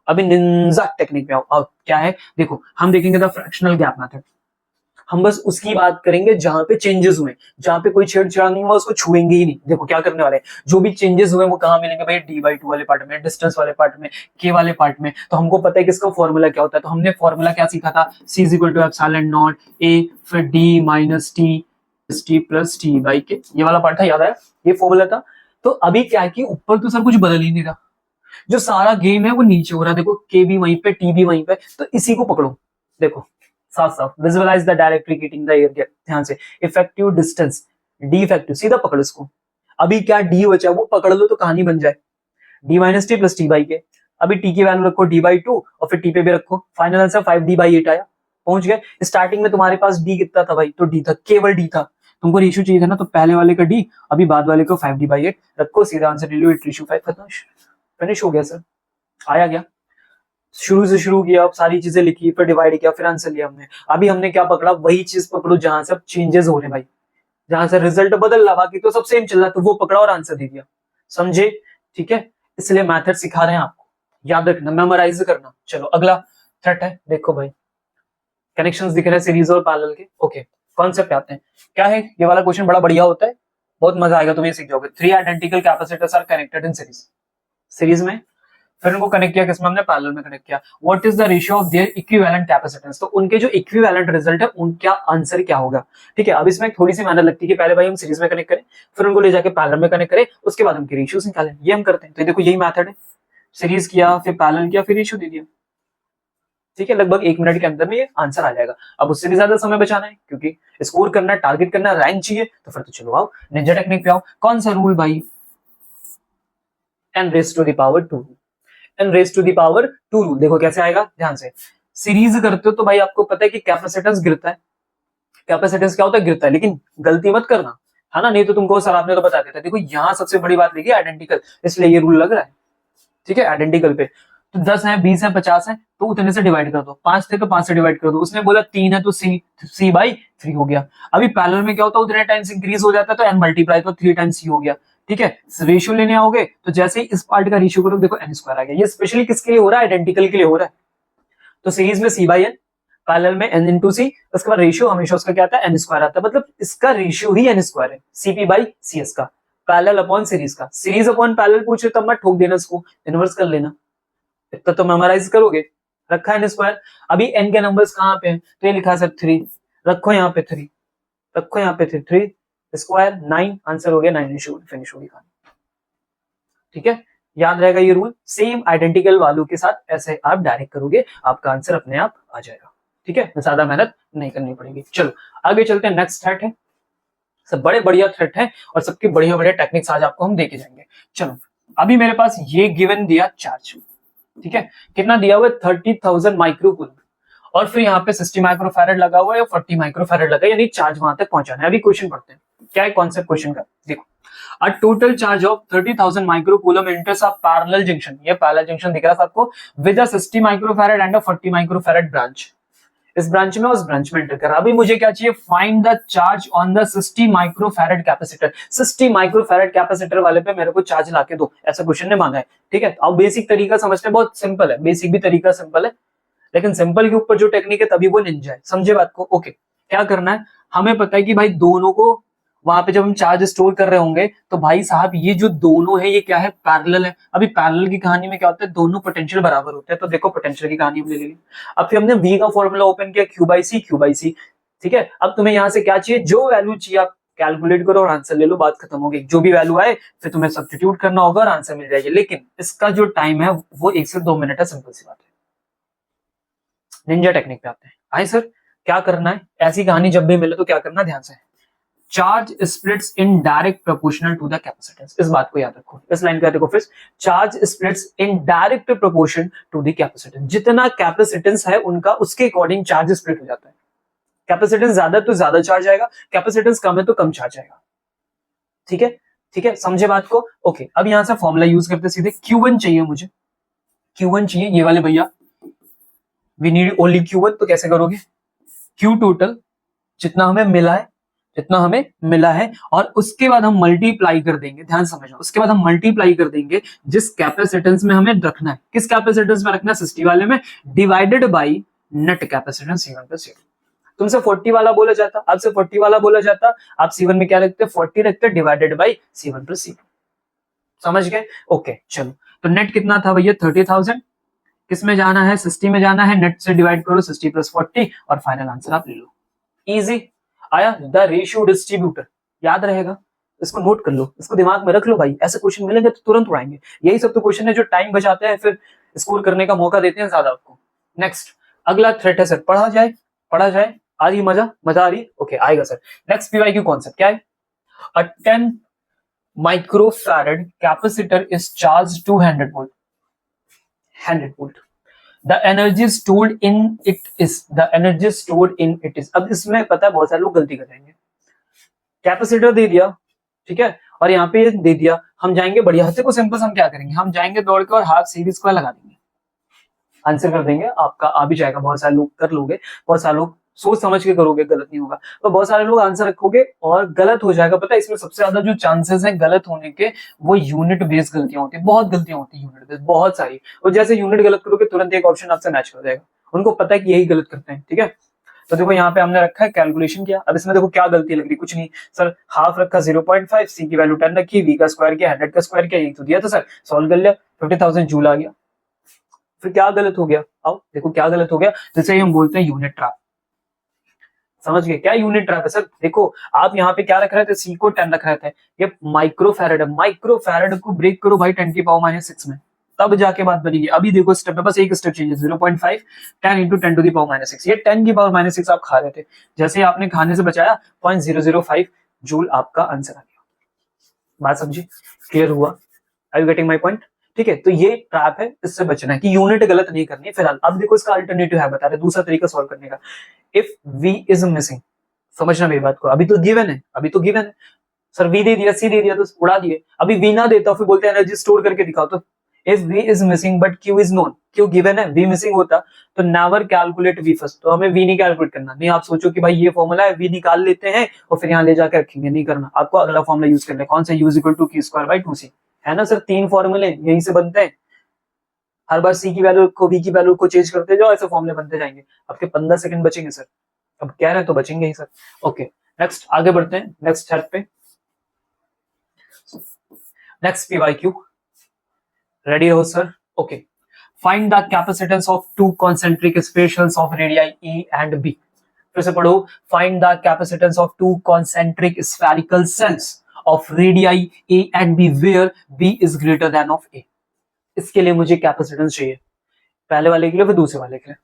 अभी निंजा टेक्निक पे आओ। क्या है देखो, हम देखेंगे द फ्रैक्शनल गैप मेथड, हम बस उसकी बात करेंगे जहां पे चेंजेस हुए, जहां पे कोई छेड़छाड़ नहीं हुआ उसको छुएंगे ही नहीं। देखो क्या करने वाले हैं, जो भी चेंजेस हुए वो कहां मिलेंगे भाई, d/2 वाले पार्ट में, डिस्टेंस वाले पार्ट में, k वाले पार्ट में। तो हमको पता है कि इसका फॉर्मूला क्या होता है, तो हमने फॉर्मूला क्या सीखा था, c = ε0 a फिर d - t plus t by K, ये वाला पार्ट था, याद आया, ये फॉर्मूला था। तो अभी क्या है कि ऊपर तो सर कुछ बदल ही नहीं रहा, जो सारा गेम है वो नीचे हो रहा है। देखो k भी वहीं पे, t भी वहीं पे, तो इसी को पकड़ो। देखो साफ साफ visualise the directly heating the air gap, ध्यान से, इफेक्टिव डिस्टेंस d इफेक्टिव, सीधा पकड़ इसको। अभी क्या d बचा वो पकड़ लो तो कहानी बन जाए, d - t plus t by के। अभी t की वैल्यू रखो d/2 और फिर t पे भी रखो, फाइनल आंसर 5d/8 आया, पहुंच गए। स्टार्टिंग में तुम्हारे पास d कितना था भाई, तो d था, केवल d था, तुमको रेशियो चाहिए था ना, तो पहले वाले का d, अभी बाद वाले को 5d/8 रखो, सीधा आंसर ले लो 8:5, खत्म, फिनिश हो गया सर, आया गया। शुरू से शुरू किया, सारी चीजें लिखी, फिर डिवाइड किया, फिर आंसर लिया हमने। अभी हमने क्या पकड़ा, वही चीज पकड़ो जहां से चेंजेस हो रहे भाई, जहां से रिजल्ट बदल रहा, बाकी तो सब सेम चल रहा, तो वो पकड़ा और आंसर दे दिया, समझे, ठीक है। इसलिए मेथड सिखा रहे हैं आपको, याद रखना, मेमोराइज करना। चलो अगला थ्रेट है, देखो भाई कनेक्शंस दिख रहे हैं सीरीज और पैरेलल के। ओके कॉन्सेप्ट पे आते हैं, क्या है ये वाला क्वेश्चन, बड़ा बढ़िया होता है, बहुत मजा आएगा, तुम ये सीख जाओगे। 3 identical capacitors are connected in series में, फिर उनको कनेक्ट किया किसमें, हमने पैरेलल में कनेक्ट किया। What is the ratio of their equivalent capacitance, तो उनके जो इक्विवेलेंट रिजल्ट है उनका आंसर क्या होगा, ठीक है। अब इसमें थोड़ी सी मेहनत लगती है कि पहले भाई हम सीरीज में कनेक्ट करें, फिर उनको ले जाके पैरेलल में कनेक्ट करें, उसके बाद उनके रेशियोस निकालें, ये हम करते हैं। तो देखो यही मेथड है, सीरीज किया, फिर पैरेलल किया, फिर रेशियो दे दिया, ठीक है। लगभग 1 मिनट के अंदर में ये आंसर आ जाएगा। अब उससे भी ज्यादा समय बचाना है क्योंकि स्कोर करना, टारगेट करना, रैंक चाहिए, तो फिर तो चलो आओ निंजा टेक्निक पे आओ। कौन सा रूल भाई, n raised to the power 2, n raised to the power 2 rule. देखो कैसे आएगा, ध्यान से, सीरीज करते हो तो भाई आपको पता है कि कैपेसिटेंस गिरता है, कैपेसिटेंस क्या होता है, गिरता है, लेकिन गलती मत करना, है ना, नहीं तो तुमको सर आपने तो बता देता। देखो यहाँ सबसे बड़ी बात लिखी आइडेंटिकल, इसलिए ये रूल लग रहा है, ठीक है। आइडेंटिकल पे तो 10 है, 20 है, 50 है, तो उतने से डिवाइड कर दो, 5 थे तो 5 से डिवाइड कर दो। उसने बोला 3 है तो c/3 हो गया। अभी पैरेलल में क्या होता है, उतने टाइम्स इंक्रीज हो जाता है, तो n मल्टीप्लाई तो 3 टाइम्स c हो गया, ठीक है। रेशियो लेने आओगे तो जैसे ही इस पार्ट का रेशियो करो, देखो n² आ गया। ये स्पेशली किसके लिए हो रहा है, आइडेंटिकल के लिए हो रहा है। तो सीरीज में c/n, पैरेलल में n × c, उसके बाद रेशियो हमेशा उसका क्या आता है, n² आता है, मतलब इसका रेशियो ही n² है, cp/cs का, पैरेलल अपॉन सीरीज का। सीरीज अपॉन पैरेलल पूछे तब मत ठोक देना, इसको इनवर्स कर लेना, इतना तो मेमोराइज करोगे। रखा है n²। अभी n के नंबर्स कहां पे हैं, तो ये लिखा है सर 3, रखो यहाँ पे 3, रखो यहाँ पे 3 स्क्वायर 9, आंसर हो गया 9, फिनिश होगी कहानी, ठीक है। याद रहेगा ये रूल, सेम आइडेंटिकल वालों के साथ ऐसे आप डायरेक्ट करोगे, आपका आंसर अपने आप आ जाएगा, ठीक है, ज्यादा मेहनत नहीं करनी पड़ेगी। चलो आगे चलते हैं, नेक्स्ट थ्रेट है, सब बड़े बढ़िया थ्रेट है और सबके बढ़िया बढ़िया टेक्निक्स आज आपको हम देके जाएंगे। चलो अभी मेरे पास ये गिवन दिया चार्ज, ठीक है, कितना दिया हुआ है 30,000 माइक्रोकूलम, और फिर यहाँ पे 60 माइक्रोफैरेड लगा हुआ है और 40 माइक्रोफैरेड लगा है, यानी चार्ज वहां तक पहुंचाना है। अभी क्वेश्चन पढ़ते हैं, क्या है कॉन्सेप्ट क्वेश्चन का, देखो। A total charge of 30,000 microcoulomb enters a parallel junction, ये पैरेलल जंक्शन दिख रहा है आपको, with a 60 microfarad and a 40 microfarad branch, इस ब्रांच में उस ब्रांच में एंटर करा। अभी मुझे क्या चाहिए, find the charge on the 60 microfarad capacitor. 60 microfarad capacitor वाले पे मेरे को चार्ज लाके दो, ऐसा क्वेश्चन ने मांगा है, ठीक है। अब बेसिक तरीका समझते हैं, बहुत सिंपल है, बेसिक भी तरीका सिंपल है, लेकिन सिंपल के ऊपर जो टेक्निक है तभी वो निंजा है, समझे बात को। ओके क्या करना है, हमें पता है कि भाई दोनों को वहां पे जब हम चार्ज स्टोर कर रहे होंगे तो भाई साहब ये जो दोनों है ये क्या है, पैरेलल है। अभी पैरेलल की कहानी में क्या होता है, दोनों पोटेंशियल बराबर होते हैं। तो देखो पोटेंशियल की कहानी हमने ले ली। अब फिर हमने V का फॉर्मूला ओपन किया, Q/C। ठीक है, अब तुम्हें यहाँ से क्या चाहिए, जो वैल्यू चाहिए आप कैलकुलेट करो और आंसर ले लो, बात खत्म हो गई। जो भी वैल्यू आए फिर तुम्हें सब्स्टिट्यूट करना होगा और आंसर मिल जाएगी। लेकिन इसका जो टाइम है वो 1 से 2 मिनट है, सिंपल सी बात है। निंजा टेक्निक पे आते हैं। आए सर, क्या करना है, ऐसी कहानी जब भी मिले तो क्या करना, ध्यान से। Charge splits in direct proportional to the capacitance, इस बात को याद रखो। इस लाइन का देखो फिर, charge splits in direct proportion to the capacitance. जितना कैपेसिटेंस है उनका उसके अकॉर्डिंग चार्ज स्प्लिट हो जाता है। कैपेसिटेंस ज्यादा तो ज्यादा चार्ज आएगा, कैपेसिटेंस कम है तो कम चार्ज आएगा। ठीक है, ठीक है, समझे बात को। ओके, अब यहां से फॉर्मूला यूज करते सीधे। Q1 चाहिए मुझे, Q1 चाहिए, ये वाले भैया, वी नीड ओनली Q1। तो कैसे करोगे, Q टोटल जितना हमें मिला है और उसके बाद हम मल्टीप्लाई कर देंगे, ध्यान समझना, उसके बाद हम मल्टीप्लाई कर देंगे जिस कैपेसिटेंस में हमें रखना है। किस कैपेसिटेंस में रखना है, 60 वाले में, divided by net capacitance C1 plus C2। तुमसे 40 वाला बोला जाता, आपसे 40 वाला बोला जाता, आप C1 में क्या रखते, 40 रखते, divided by C1 plus C2। समझ गए। ओके चलो, तो नेट कितना था भैया, 30,000। किस में जाना है, 60 में जाना है, नेट से डिवाइड करो 60 प्लस 40 और फाइनल आंसर आप ले लो। इजी आया। द रेशियो डिस्ट्रीब्यूटर, याद रहेगा, इसको नोट कर लो, इसको दिमाग में रख लो भाई, ऐसे क्वेश्चन मिलेंगे तो तुरंत उड़ाएंगे। यही सब तो क्वेश्चन है जो टाइम बचाते हैं, फिर स्कोर करने का मौका देते हैं ज्यादा आपको। नेक्स्ट अगला थ्रेट है सर, पढ़ा जाए, आ रही मजा आ रही, ओके आएगा सर। नेक्स्ट पीवाईक्यू कॉन्सेप्ट क्या है, a 10 microfarad capacitor is charge to 100 volt. The energy stored in it is, अब इसमें पता है बहुत सारे लोग गलती कर जाएंगे। कैपेसिटर दे दिया, ठीक है, और यहाँ पे दे दिया, हम जाएंगे बढ़िया से को सिंपल, हम क्या करेंगे, हम जाएंगे दौड़ के और हाफ सीरीज स्क्वायर लगा देंगे, आंसर कर देंगे, आपका आ भी जाएगा। बहुत सारे लोग कर लोगे, बहुत सारे लोग सोच समझ के करोगे, गलत नहीं होगा। तो बहुत सारे लोग आंसर रखोगे और गलत हो जाएगा। पता है इसमें सबसे ज्यादा जो चांसेस हैं गलत होने के, वो यूनिट बेस्ड गलतियां होती है, बहुत गलतियां होती है यूनिट बेस्ड, बहुत सारी। और जैसे यूनिट गलत करोगे तुरंत एक ऑप्शन आपसे मैच कर जाएगा, उनको पता है कि यही गलत करते हैं। ठीक है, तो देखो यहाँ पे हमने रखा है कैलकुलेशन किया। अब इसमें देखो क्या गलती लग रही, कुछ नहीं सर, हाफ रखा 0.5, सी की वैल्यू 10 रखी, वी का स्क्वायर किया, 100 का स्क्वायर किया, यही तो दिया था सर, सॉल्व कर लिया, 50,000 जूल आ गया। फिर क्या गलत हो गया, आओ देखो क्या गलत हो गया, जिसे हम बोलते हैं यूनिट ट्रैप। समझ गए क्या यूनिट ट्रैप है सर। देखो आप यहाँ पे क्या रख रहे थे, सी को 10 रख रहे थे, ये माइक्रोफैरड है, माइक्रोफैरड को ब्रेक करो भाई 10 की पावर -6 में, तब जाके बात बनेगी। अभी देखो स्टेप में बस एक स्टेप चाहिए, 0.5 10 इंटू 10 टू दी पावर -6, ये 10 की पावर -6 आप खा रहे थे, जैसे आपने खाने से बचाया 0.005 जूल आपका आंसर आ गया। बात समझी, क्लियर हुआ, are you getting my point. ठीक है, तो ये ट्रैप है, इससे बचना है कि यूनिट गलत नहीं करनी फिलहाल। अब देखो इसका अल्टरनेटिव है, बता रहे दूसरा तरीका सॉल्व करने का। इफ v इज मिसिंग, समझना मेरी बात को, अभी तो गिवन है, सर v दे दिया, c दे दिया तो उड़ा दिए। अभी v ना देता फिर बोलते हैं एनर्जी स्टोर करके दिखाओ। तो if v is missing but q is known, क्यों गिवन है, v मिसिंग होता तो नेवर कैलकुलेट v फर्स्ट, तो हमें v नहीं कैलकुलेट करना। नहीं आप सोचो कि भाई ये फॉर्मूला है, v निकाल लेते हैं और फिर यहाँ ले जाकर रखेंगे, नहीं करना। आपको अगला फॉर्मूला यूज करना है, कौन सा, u equal to q square by 2c, है ना सर। 3 फॉर्मूले यहीं से बनते हैं, हर बार c की वैल्यू को v की वैल्यू को चेंज करते जाओ, ऐसे फॉर्मूले बनते जाएंगे। आपके 15 सेकंड बचेंगे सर, अब कह रहे हैं तो बचेंगे ही सर। ओके नेक्स्ट आगे बढ़ते हैं, नेक्स्ट स्टेप पे। नेक्स्ट पीवाईक्यू, रेडी हो sir. Okay, find the capacitance of two concentric specials of radii E and B। फिर से पढ़ो, find the capacitance of two concentric spherical shells of radii A and B where B is greater than of A। इसके लिए मुझे capacitance चाहिए, पहले वाले के लिए फिर दूसरे वाले के लिए।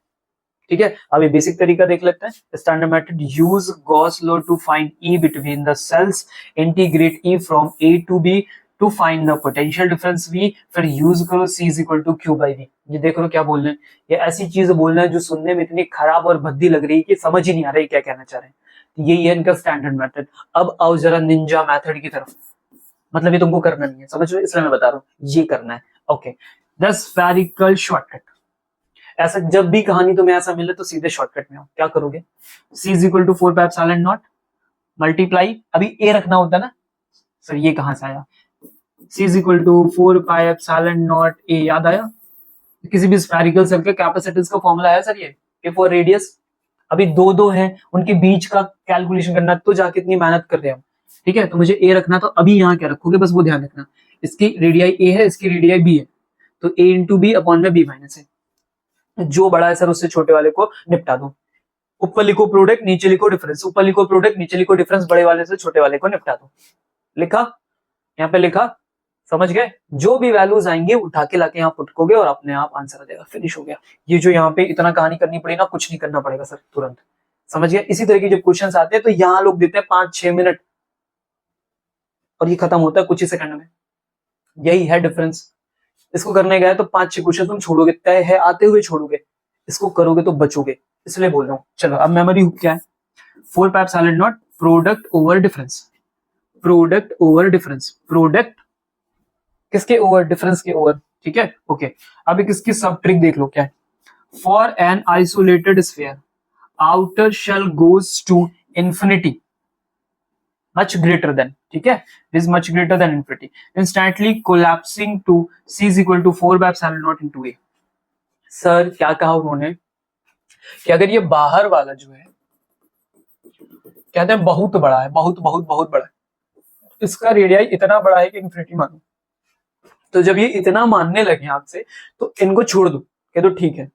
ठीक है, अभी बेसिक तरीका देख लेते हैं। Standard method, use Gauss law to find E between the shells, integrate E from A to B to find the potential difference V, फिर यूज करो C is equal to Q by V। ये देख लो क्या बोल रहे हैं, ये ऐसी चीज बोल रहे हैं जो सुनने में इतनी खराब और भद्दी लग रही है कि समझ ही नहीं आ रही क्या कहना चाह रहे हैं। यही है इनका स्टैंडर्ड मेथड। अब आओ जरा निंजा मेथड की तरफ, मतलब ये तुमको करना नहीं है, समझ लो, इसलिए मैं बता रहा हूँ ये करना है। ओके, द स्फेरिकल शॉर्टकट, ऐसा जब भी कहानी तुम्हें ऐसा मिले तो सीधे शॉर्टकट में हो, क्या करोगे, C is equal to 4 pi epsilon not multiply, अभी A रखना होता ना सर, ये कहां से आया, C is equal to 4 pi epsilon not A, याद आया। किसी भी स्फेरिकल सेल के कैपेसिटेंस का फॉर्मूला है सर ये फॉर रेडियस। अभी दो है, उनके बीच का कैलकुलेशन करना, तो जाके इतनी मेहनत कर रहे हैं हम, ठीक है, तो मुझे ए रखना, तो अभी यहाँ क्या रखोगे बस वो ध्यान रखना, इसकी रेडियाई ए है, इसकी रेडियाई बी है, तो ए इंटू बी अपॉन में बी माइनस है। जो बड़ा है सर उससे छोटे वाले को निपटा दो। ऊपर लिखो प्रोडक्ट, नीचे लिखो डिफरेंस, ऊपर लिखो प्रोडक्ट, नीचे लिखो डिफरेंस, बड़े वाले से छोटे वाले को निपटा दो। लिखा, यहाँ पे लिखा, समझ गए? जो भी वैल्यूज आएंगे उठा के लाके यहाँ पुटकोगे और अपने आप आंसर आ जाएगा, फिनिश हो गया। ये जो यहाँ पे इतना कहानी करनी पड़ी ना, कुछ नहीं करना पड़ेगा सर, तुरंत समझ गया। इसी तरह के जब क्वेश्चंस आते हैं तो यहाँ लोग देते हैं 5-6 मिनट और ये खत्म होता है कुछ ही सेकंड में। यही है डिफरेंस। इसको करने गए तो 5-6 क्वेश्चन तुम छोड़ोगे, तय है आते हुए छोड़ोगे, इसको करोगे तो बचोगे, इसलिए बोल रहा हूँ। चलो अब मेमोरी हुक क्या है? 4 pipe solid not, product over difference, product over difference, product किसके ओवर? डिफरेंस के ओवर, ठीक है ओके। अब किसकी सब ट्रिक देख लो क्या है। For an isolated sphere outer shell goes to infinity much greater than, ठीक है, is much greater than infinity, instantly collapsing to c is equal to 4 by epsilon naught into a। Sir क्या कहा उन्होंने कि अगर ये बाहर वाला जो है कहते हैं बहुत बड़ा है, बहुत बहुत बहुत बड़ा है, इसका रेडियाई इतना बड़ा है कि इन्फिनिटी मानो, तो जब ये इतना मानने लगे आपसे तो इनको छोड़ दो, कह दो ठीक है,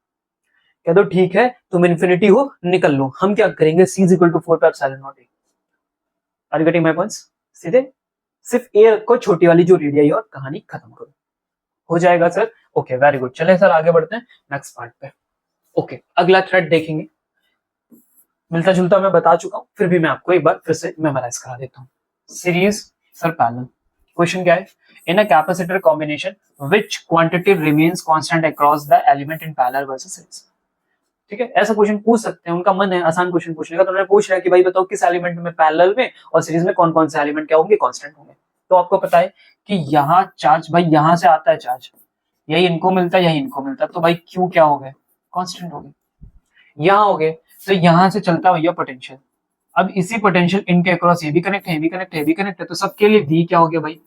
कह दो ठीक है, तुम इन्फिनिटी हो निकल लो। हम क्या करेंगे, c is equal to 4 by epsilon naught a। Are you getting my points? सीधे सिर्फ ए रखो, छोटी वाली जो रेडियाई और कहानी खत्म करो, हो जाएगा सर। ओके वेरी गुड, चलें सर आगे बढ़ते हैं नेक्स्ट पार्ट पे। ओके अगला थ्रेड देखेंगे, मिलता जुलता मैं बता चुका हूं, फिर भी मैं आपको एक बार फिर से मेमोराइज करा देता हूं। सीरीज सर पैरेलल, क्वेश्चन क्या है? In a capacitor combination which quantity remains constant across the element in parallel versus series. ठीक है, ऐसा क्वेश्चन पूछ सकते हैं, उनका मन है आसान क्वेश्चन पूछने का, तो उन्होंने पूछ रहा है कि भाई बताओ किस एलिमेंट में पैरेलल में और सीरीज में कौन कौन से एलिमेंट क्या होंगे, कांस्टेंट होंगे। तो आपको पता है कि यहाँ चार्ज भाई यहाँ से आता है चार्ज, यही इनको मिलता है यही इनको मिलता है, तो भाई क्यू क्या हो गए, कांस्टेंट हो गए। यहाँ हो गए तो यहाँ से चलता है भैया पोटेंशियल, अब इसी पोटेंशियल इनके अक्रॉस ये भी कनेक्ट है, ये भी कनेक्ट है, ये भी कनेक्ट है, तो सबके लिए वी क्या हो गया भाई,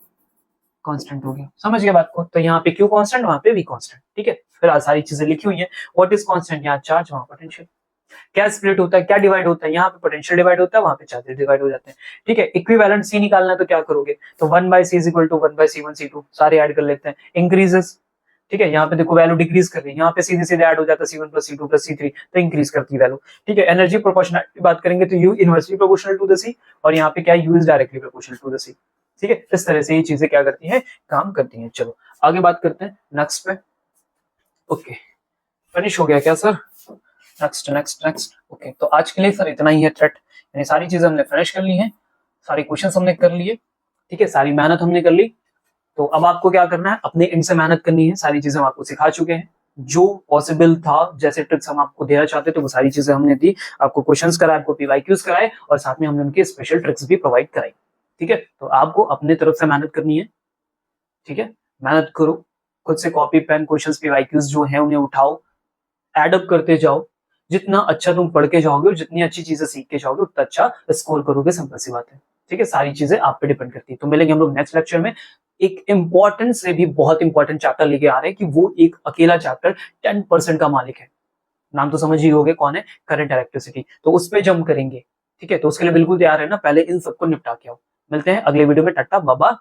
कांस्टेंट हो गया। समझ गए बात को? तो यहाँ पे क्यू कांस्टेंट, वहां पे वी कांस्टेंट, ठीक है। फिर सारी चीजें लिखी हुई है, व्हाट इज कांस्टेंट, यहाँ चार्ज वहां पोटेंशियल। क्या स्प्लिट होता है, क्या डिवाइड होता है, यहाँ पे पोटेंशियल डिवाइड होता है, वहां पे चार्जेस डिवाइड हो जाते हैं, ठीक है। इक्विवेलेंट सी निकालना है तो क्या करोगे, तो 1/c is equal to 1/c1 c2 सारे ऐड कर लेते हैं, इंक्रीजेस, ठीक है। यहाँ पे देखो वैल्यू डिक्रीज कर रही है, यहाँ पे सीधे सीधे ऐड हो जाता है c1 + c2 + c3, तो इंक्रीज करती है वैल्यू, ठीक है। एनर्जी प्रोपोर्शनल बात करेंगे तो u inversely proportional to the c, और यहाँ पे क्या है, u is directly proportional to the c, ठीक है। इस तरह से ये चीजें क्या करती हैं, काम करती हैं। चलो आगे बात करते हैं नेक्स्ट पे। ओके फिनिश हो गया क्या sir? Next next next. Okay तो आज के लिए सर इतना ही है थ्रेड, यानी सारी चीजें हमने फिनिश कर ली हैं, सारे क्वेश्चंस हमने कर लिए, ठीक है, सारी मेहनत हमने कर ली। तो अब आपको क्या करना है, अपने एंड से मेहनत करनी है, सारी चीजें हम आपको सिखा चुके हैं, जो पॉसिबल था जैसे ट्रिक्स हम आपको देना चाहते थे वो सारी चीजें हमने दी, आपको क्वेश्चंस कराए, आपको पीवाईक्यूज कराए, और साथ में हमने उनके स्पेशल ट्रिक्स भी प्रोवाइड कराई, ठीक है। तो आपको अपने तरफ से मेहनत करनी है, ठीक है, मेहनत करो, खुद से कॉपी पेन क्वेश्चंस पीवाईक्यूज जो है उन्हें उठाओ, एडअप करते जाओ, जितना अच्छा तुम पढ़ के जाओगे और जितनी अच्छी चीजें सीख के जाओगे उतना अच्छा स्कोर करोगे, सिंपल सी बात है, ठीक है। सारी चीजें आप पे डिपेंड करती है। तो मिलेंगे हम लोग नेक्स्ट लेक्चर में, एक इंपॉर्टेंट से भी बहुत इंपॉर्टेंट चैप्टर लेके आ रहे हैं कि वो एक अकेला चैप्टर 10% का मालिक है, नाम तो समझ ही होगे कौन है, करंट इलेक्ट्रिसिटी, तो उस पर जंप करेंगे, ठीक है। तो उसके लिए बिल्कुल तैयार है ना, पहले इन सबको निपटा के आओ। मिलते हैं अगले वीडियो में, टाटा बाय बाय।